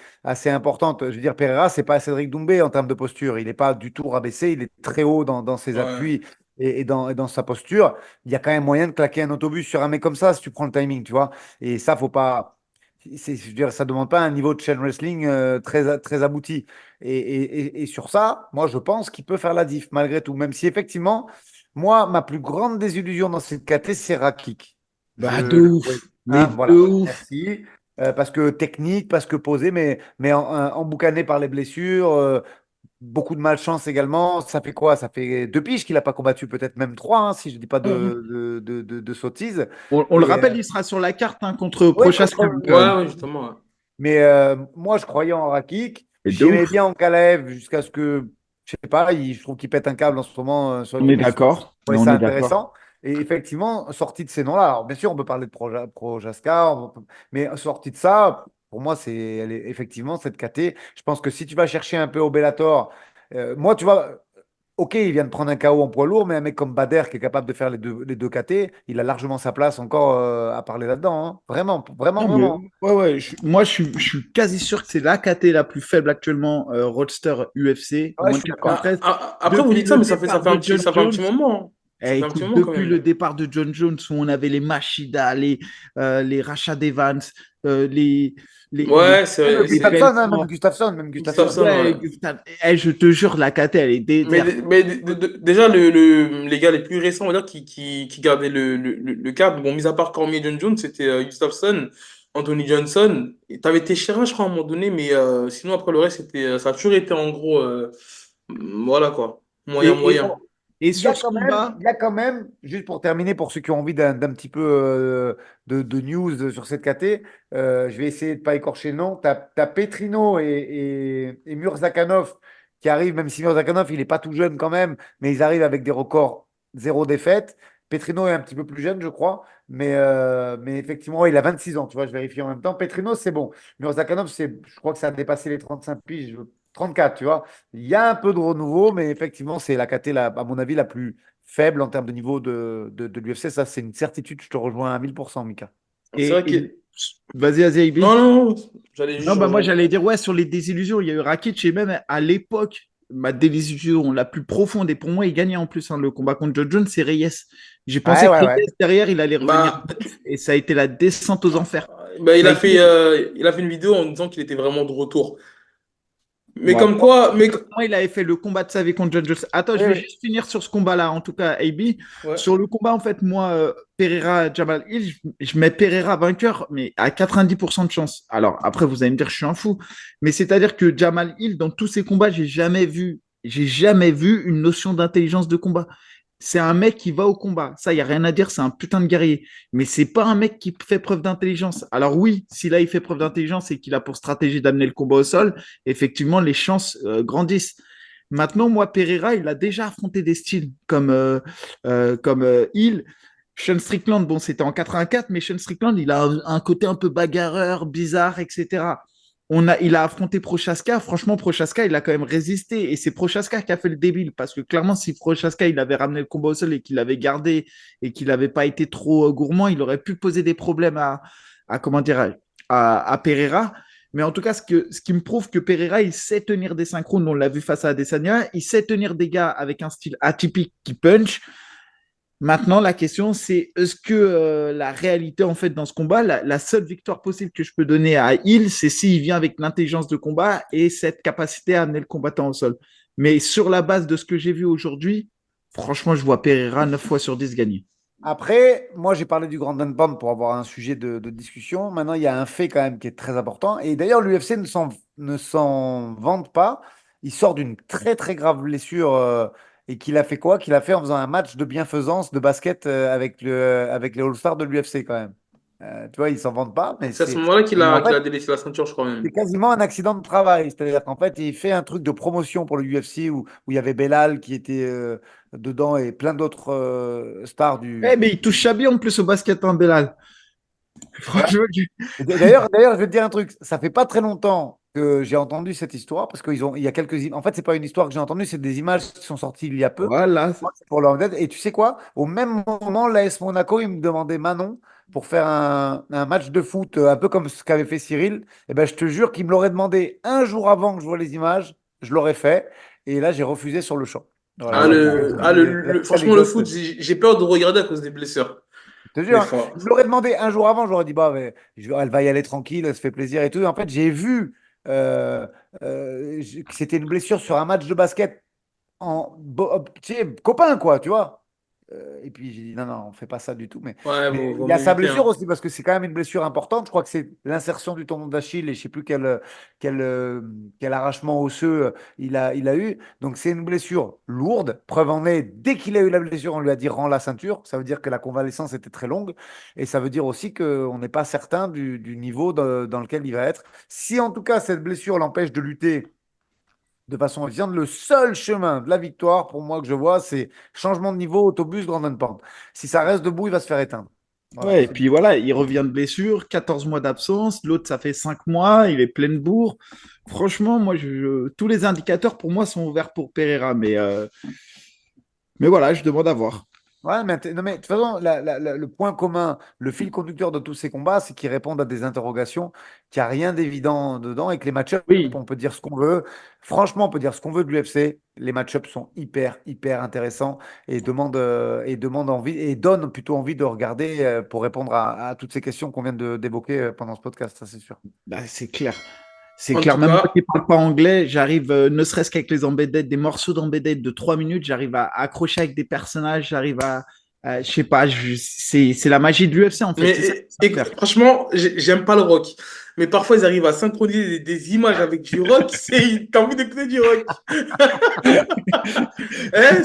importante. Je veux dire, Pereira, c'est pas Cédric Doumbé en termes de posture. Il n'est pas du tout rabaissé, il est très haut dans ses Ouais. appuis et dans sa posture. Il y a quand même moyen de claquer un autobus sur un mec comme ça si tu prends le timing, tu vois. Et ça, faut pas. Je veux dire, ça demande pas un niveau de chain wrestling très abouti. Et sur ça, moi, je pense qu'il peut faire la diff malgré tout. Même si effectivement, moi, ma plus grande désillusion dans cette KT, c'est Rakik. Bah de Oui. ouf, mais Hein, de voilà. ouf. Merci. Parce que technique, parce que posé, mais emboucané par les blessures. Beaucoup de malchance également. Ça fait quoi? Ça fait 2 piges qu'il n'a pas combattu, peut-être même 3, hein, si je ne dis pas de sottises. On le Et rappelle, il sera sur la carte hein, contre ouais, Prochaska. Ouais, ouais, justement. Ouais. mais moi, je croyais en Rakik. Et de J'aimais ouf. bien en Kalev jusqu'à ce que, je sais pas, je trouve qu'il pète un câble en ce moment sur On lui, est mais je d'accord. Mais trouvais on ça est d'accord. intéressant. Et effectivement, sorti de ces noms-là, alors bien sûr, on peut parler de Projaska, mais sorti de ça, pour moi, elle est effectivement cette KT. Je pense que si tu vas chercher un peu au Bellator, moi, tu vois. ok, il vient de prendre un KO en poids lourd, mais un mec comme Bader qui est capable de faire les deux KT, il a largement sa place encore à parler là-dedans, hein. Vraiment, vraiment, Non, mais vraiment. ouais, ouais, moi je suis quasi sûr que c'est la KT la plus faible actuellement, Roadster UFC, au Ouais, je moins de suis d'accord. 93. Après, vous Depuis dites ça, le mais départ de John ça fait un Jones, petit moment, hein. Ça fait un petit écoute, moment quand depuis le même. départ de John Jones, où on avait les Machida, les Rashad Evans, euh, les, Ouais, c'est Même vrai, les Gustafsson, hein, Belfort, même Gustafsson. Gustafsson, ouais. ouais, je te jure, la KT, elle est Déjà, les gars les plus récents, on va dire, qui gardaient le cadre, bon, mis à part Cormier et John Jones, c'était Gustafsson, Anthony Johnson. Et t'avais Teixeira, je crois, à un moment donné, mais sinon, après le reste, ça a toujours été en gros, voilà quoi, moyen, et, et, moyen. et sur ce combat, Il y a quand même, juste pour terminer, pour ceux qui ont envie d'un petit peu de news sur cette KT, je vais essayer de ne pas écorcher le nom. Tu as, Petrino et Murzakanov qui arrivent, même si Murzakanov, il n'est pas tout jeune quand même, mais ils arrivent avec des records zéro défaite. Petrino est un petit peu plus jeune, je crois, mais effectivement, ouais, il a 26 ans, tu vois, je vérifie en même temps. Petrino, c'est bon. Murzakanov, je crois que ça a dépassé les 35 piges, 34, tu vois. Il y a un peu de renouveau, mais effectivement, c'est la KT, à mon avis, la plus faible en termes de niveau de l'UFC. Ça, c'est une certitude. Je te rejoins à 1000%, Mika. C'est vrai que. vas-y, vas-y, Ibi. Non, non, non, j'allais Non, juste bah moi rejoindre. j'allais dire, ouais, sur les désillusions, il y a eu Rakic et même à l'époque, ma désillusion la plus profonde, et pour moi, il gagnait en plus hein, le combat contre John Jones, c'est Reyes. J'ai pensé Ouais, que ouais, ouais. Reyes, derrière, il allait revenir Bah, et ça a été la descente aux enfers. bah, Ça a été, il a fait une vidéo en disant qu'il était vraiment de retour. Mais ouais, comme quoi, pour moi, il avait fait le combat de sa vie contre John Jones. Attends, je Oui, vais oui. juste finir sur ce combat-là, en tout cas, AB. ouais. Sur le combat, en fait, moi, Pereira, Jamal Hill, je mets Pereira vainqueur, mais à 90% de chance. Alors, après, vous allez me dire, je suis un fou. Mais c'est-à-dire que Jamal Hill, dans tous ses combats, j'ai jamais vu une notion d'intelligence de combat. C'est un mec qui va au combat. Ça, il n'y a rien à dire, c'est un putain de guerrier. Mais c'est pas un mec qui fait preuve d'intelligence. Alors oui, si là, il fait preuve d'intelligence et qu'il a pour stratégie d'amener le combat au sol, effectivement, les chances grandissent. Maintenant, moi, Pereira, il a déjà affronté des styles comme Hill. Sean Strickland, bon, c'était en 84, mais Sean Strickland, il a un côté un peu bagarreur, bizarre, etc. Il a affronté Prochaska. Franchement, Prochaska, il a quand même résisté. Et c'est Prochaska qui a fait le débile. Parce que clairement, si Prochaska, il avait ramené le combat au sol et qu'il avait gardé et qu'il n'avait pas été trop gourmand, il aurait pu poser des problèmes comment dire, à Pereira. Mais en tout cas, ce qui me prouve que Pereira, il sait tenir des synchrones. On l'a vu face à Adesanya. Il sait tenir des gars avec un style atypique qui punch. Maintenant, la question, c'est est-ce que la réalité, en fait, dans ce combat, la seule victoire possible que je peux donner à Hill, c'est s'il vient avec l'intelligence de combat et cette capacité à amener le combattant au sol. Mais sur la base de ce que j'ai vu aujourd'hui, franchement, je vois Pereira 9 fois sur 10 gagner. Après, moi, j'ai parlé du Grand Band pour avoir un sujet de discussion. Maintenant, il y a un fait quand même qui est très important. Et d'ailleurs, l'UFC ne s'en vante pas. Il sort d'une très, très grave blessure. Et qu'il a fait quoi? Qu'il a fait en faisant un match de bienfaisance de basket avec les All-Stars de l'UFC quand même. Tu vois, ils s'en vantent pas, mais C'est à ce moment-là en qu'il fait, a délaissé la ceinture, je crois c'est même. quasiment un accident de travail. C'est-à-dire qu'en fait, il fait un truc de promotion pour le UFC où il y avait Belal qui était dedans et plein d'autres stars Eh, mais il touche Chabi en plus au basket, hein, Belal. Franchement, D'ailleurs, je vais te dire un truc. Ça fait pas très longtemps que j'ai entendu cette histoire parce il y a En fait, c'est pas une histoire que j'ai entendue, c'est des images qui sont sorties il y a peu. voilà. Moi, c'est pour leur aide. Et tu sais quoi? Au même moment, l'AS Monaco, il me demandait Manon pour faire un match de foot, un peu comme ce qu'avait fait Cyril. Et ben, je te jure qu'il me l'aurait demandé un jour avant que je vois les images. Je l'aurais fait. Et là, j'ai refusé sur le champ. Voilà, c'est la petite Franchement, le anecdote. foot, j'ai peur de regarder à cause des blessures. Je te jure, Des hein. fois. Je l'aurais demandé un jour avant, j'aurais dit, bah, ouais, elle va y aller tranquille, elle se fait plaisir et tout. Et en fait, j'ai vu euh, que c'était une blessure sur un match de basket tu sais, copain, quoi, tu vois. Et puis j'ai dit, non, non, on fait pas ça du tout. Ouais, Mais il vaut y a mieux sa éviter, blessure hein. aussi, parce que c'est quand même une blessure importante. Je crois que c'est l'insertion du tendon d'Achille et je sais plus quel, euh, quel arrachement osseux il a eu. Donc c'est une blessure lourde. Preuve en est, dès qu'il a eu la blessure, on lui a dit, rends la ceinture. Ça veut dire que la convalescence était très longue. Et ça veut dire aussi qu'on n'est pas certain du niveau dans lequel il va être. Si en tout cas cette blessure l'empêche de lutter de façon évidente, le seul chemin de la victoire, pour moi, que je vois, c'est changement de niveau, autobus, grande pente. Si ça reste debout, il va se faire éteindre. Voilà, Ouais, et c'est puis voilà, il revient de blessure, 14 mois d'absence, l'autre ça fait 5 mois, il est plein de bourre. Franchement, moi, tous les indicateurs pour moi sont ouverts pour Pereira, mais Mais voilà, je demande à voir. Ouais, mais, non, mais de toute façon, le point commun, le fil conducteur de tous ces combats, c'est qu'ils répondent à des interrogations, qu'il n'y a rien d'évident dedans et que les match-ups, Oui, on peut dire ce qu'on veut. Franchement, on peut dire ce qu'on veut de l'UFC. Les match-ups sont hyper, hyper intéressants et demandent envie et donnent plutôt envie de regarder pour répondre à toutes ces questions qu'on vient d'évoquer pendant ce podcast, ça c'est sûr. bah, c'est clair. C'est En clair. tout Même moi cas, qui ne parle pas anglais, j'arrive, ne serait-ce qu'avec les embedded, des morceaux d'embedded de 3 minutes, j'arrive à accrocher avec des personnages, j'arrive je sais pas, c'est la magie de l'UFC en fait. C'est ça qu'ils mais savent faire. franchement, j'aime pas le rock. Mais parfois, ils arrivent à synchroniser des images avec du rock. T'as envie d'écouter du rock.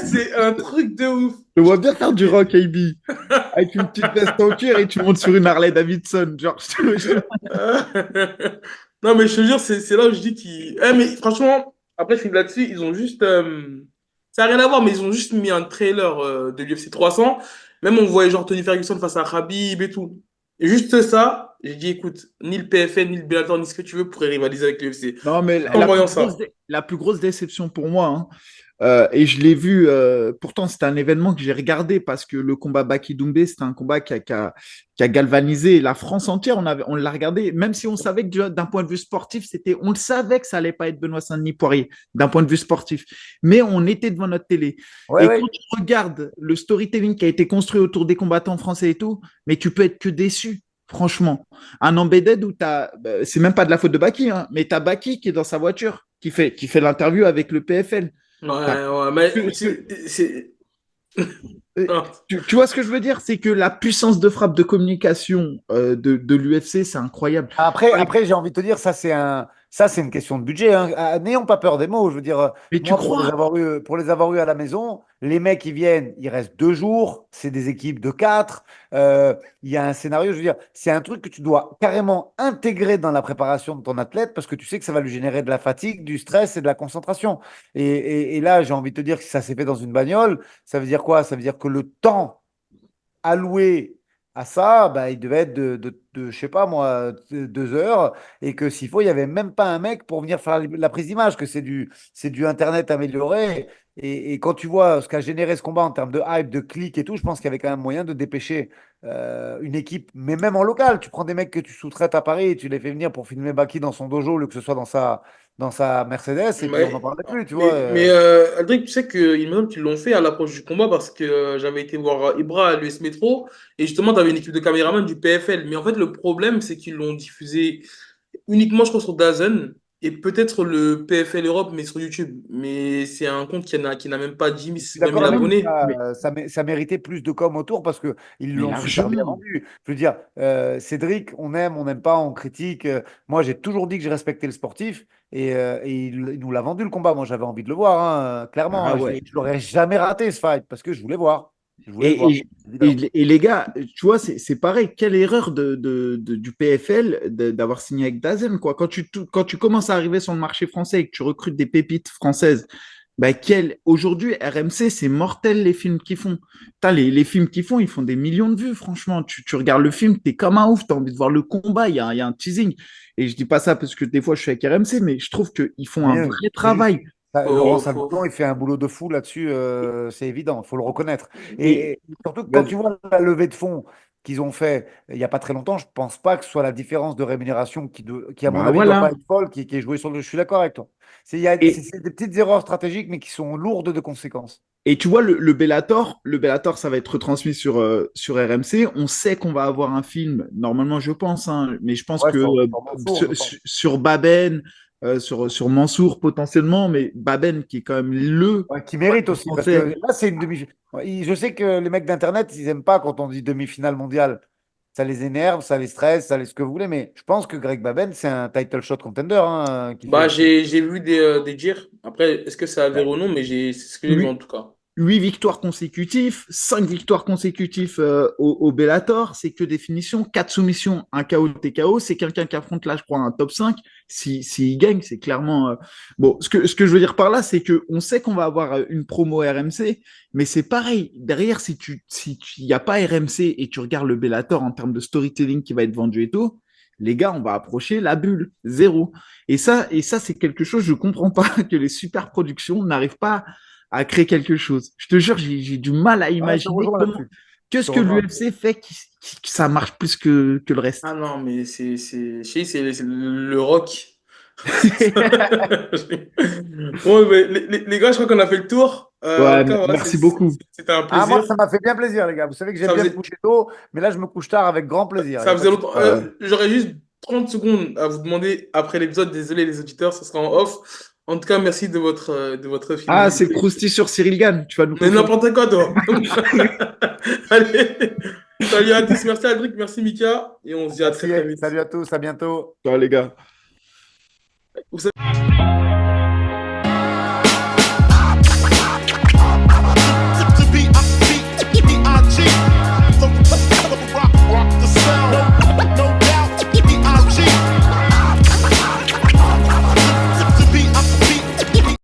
C'est un truc de ouf. Je vois bien faire du rock, AB, avec une petite veste en cuir et tu montes sur une Harley Davidson. Genre, Non, mais je te jure, c'est là où je dis qu'ils. Mais franchement, après, je suis là-dessus, ils ont juste. Ça n'a rien à voir, mais ils ont juste mis un trailer de l'UFC 300. Même on voyait genre Tony Ferguson face à Khabib et tout. Et juste ça, j'ai dit, écoute, ni le PFL, ni le Bellator, ni ce que tu veux pourraient rivaliser avec l'UFC. non, mais En voyant ça. la plus grosse déception pour moi, hein, et je l'ai vu, pourtant c'était un événement que j'ai regardé parce que le combat Baki Doumbé, c'était un combat qui a galvanisé la France entière. On l'a regardé, même si on savait que d'un point de vue sportif, on le savait que ça allait pas être Benoît Saint-Denis Poirier, d'un point de vue sportif. Mais on était devant notre télé. Ouais, Et quand ouais. tu regardes le storytelling qui a été construit autour des combattants français et tout, mais tu peux être que déçu. Franchement, un embedded où c'est même pas de la faute de Baki, hein, mais t'as Baki qui est dans sa voiture, qui fait l'interview avec le PFL. Ouais, T'as ouais, mais que- que- c'est. euh, Ah. tu vois ce que je veux dire? C'est que la puissance de frappe de communication de l'UFC, c'est incroyable. Après, j'ai envie de te dire, ça, c'est une question de budget, hein. N'ayons pas peur des mots. Je veux dire, Mais tu moi, crois? pour les avoir eu à la maison, les mecs, ils viennent, ils restent 2 jours. C'est des équipes de quatre. Il y a un scénario. Je veux dire, c'est un truc que tu dois carrément intégrer dans la préparation de ton athlète parce que tu sais que ça va lui générer de la fatigue, du stress et de la concentration. Et là, j'ai envie de te dire que si ça s'est fait dans une bagnole, ça veut dire quoi? Ça veut dire que le temps alloué à ça, bah, il devait être je sais pas moi, 2 heures, et que s'il faut, il n'y avait même pas un mec pour venir faire la prise d'image, que c'est du Internet amélioré. Et quand tu vois ce qu'a généré ce combat en termes de hype, de clics et tout, je pense qu'il y avait quand même moyen de dépêcher une équipe, mais même en local, tu prends des mecs que tu sous-traites à Paris et tu les fais venir pour filmer Baki dans son dojo, au lieu que ce soit dans sa Mercedes, et puis on n'en Mais, parlait plus, tu vois. Aldric, tu sais qu'il me semble qu'ils l'ont fait à l'approche du combat parce que j'avais été voir Ibra à l'US Métro et justement, tu avais une équipe de caméramans du PFL. Mais en fait, le problème, c'est qu'ils l'ont diffusé uniquement, je crois, sur DAZN et peut-être le PFL Europe, mais sur YouTube. Mais c'est un compte qui n'a même pas 10 000, Je suis 20 000 d'accord avec toi, abonnés. Mais, ça méritait plus de com autour parce qu'ils mais l'ont super bien largement. vendu. Je veux dire, Cédric, on n'aime pas, on critique. Moi, j'ai toujours dit que je respectais le sportif et il nous l'a vendu le combat. Moi, j'avais envie de le voir, hein, clairement. Ah Je ouais. ne l'aurais jamais raté ce fight parce que je voulais voir. Je voulais le Et, voir, et, évidemment. et les gars, tu vois, c'est pareil. Quelle erreur du PFL d'avoir signé avec Dazen, quoi. Quand tu commences à arriver sur le marché français et que tu recrutes des pépites françaises, bah aujourd'hui, RMC, c'est mortel les films qu'ils font. Putain, les films qu'ils font, ils font des millions de vues, franchement. Tu regardes le film, t'es comme un ouf, t'as envie de voir le combat, il y a un teasing. Et je dis pas ça parce que des fois je suis avec RMC, mais je trouve qu'ils font un Rien, vrai c'est juste. travail. Laurent Faut... Sablon, il fait un boulot de fou là-dessus, c'est évident, il faut le reconnaître. Et Et surtout que quand tu vas-y. vois la levée de fonds qu'ils ont fait il n'y a pas très longtemps, je pense pas que ce soit la différence de rémunération qui à mon Bah avis, ne doit pas voilà. être folle, qui est jouée sur le. Je suis d'accord avec toi. C'est des petites erreurs stratégiques, mais qui sont lourdes de conséquences. Et tu vois, le Bellator, ça va être retransmis sur RMC. On sait qu'on va avoir un film, normalement, je pense, hein, mais je pense Ouais, que sur Mansour, je pense. sur Baben, sur Mansour potentiellement, mais Baben qui est quand même le Ouais, qui mérite aussi, parce que français. là, c'est une demi. Ouais, je sais que les mecs d'Internet, ils aiment pas quand on dit demi-finale mondiale. Ça les énerve, ça les stresse, ça les ce que vous voulez, mais je pense que Greg Baben, c'est un title shot contender, hein, qui Bah, fait. j'ai vu des dires. Après, est-ce que c'est avéré ou non, mais c'est ce que j'ai vu en Lui, tout cas. 8 victoires consécutives, 5 victoires consécutives au Bellator, c'est que des finitions, 4 soumissions, un KO TKO, c'est quelqu'un qui affronte là, je crois, un top 5. S'il gagne, c'est clairement. Bon, ce que je veux dire par là, c'est qu'on sait qu'on va avoir une promo RMC, mais c'est pareil. Derrière, si il n'y a pas RMC et tu regardes le Bellator en termes de storytelling qui va être vendu et tout, les gars, on va approcher la bulle, zéro. Et ça c'est quelque chose, je ne comprends pas que les super productions n'arrivent pas à créer quelque chose. Je te jure, j'ai du mal à Ouais, je te imaginer rejoins comment, là-dessus. Je qu'est-ce te que rejoins. l'UFC fait que ça marche plus que le reste. Ah non, mais c'est le rock. Bon, mais les gars, je crois qu'on a fait le tour. En Ouais, tout cas, voilà, merci beaucoup. c'était un Ah, moi, plaisir. ça m'a fait bien plaisir, les gars. Vous savez que j'aime Ça bien me faisait, coucher tôt, mais là, je me couche tard avec grand plaisir. Il n'y ça a pas faisait de souci. longtemps. J'aurais juste 30 secondes à vous demander après l'épisode. Désolé, les auditeurs, ça sera en off. En tout cas, merci de votre Ah, c'est fidélité. croustillant sur Cyril Gann, tu vas nous Mais confirmer. n'importe quoi, toi. Allez, salut à tous. Merci, Aldric. Merci, Mika. Et on se dit à très, Merci, très vite. salut à tous, à bientôt. Ciao, les gars. Vous savez-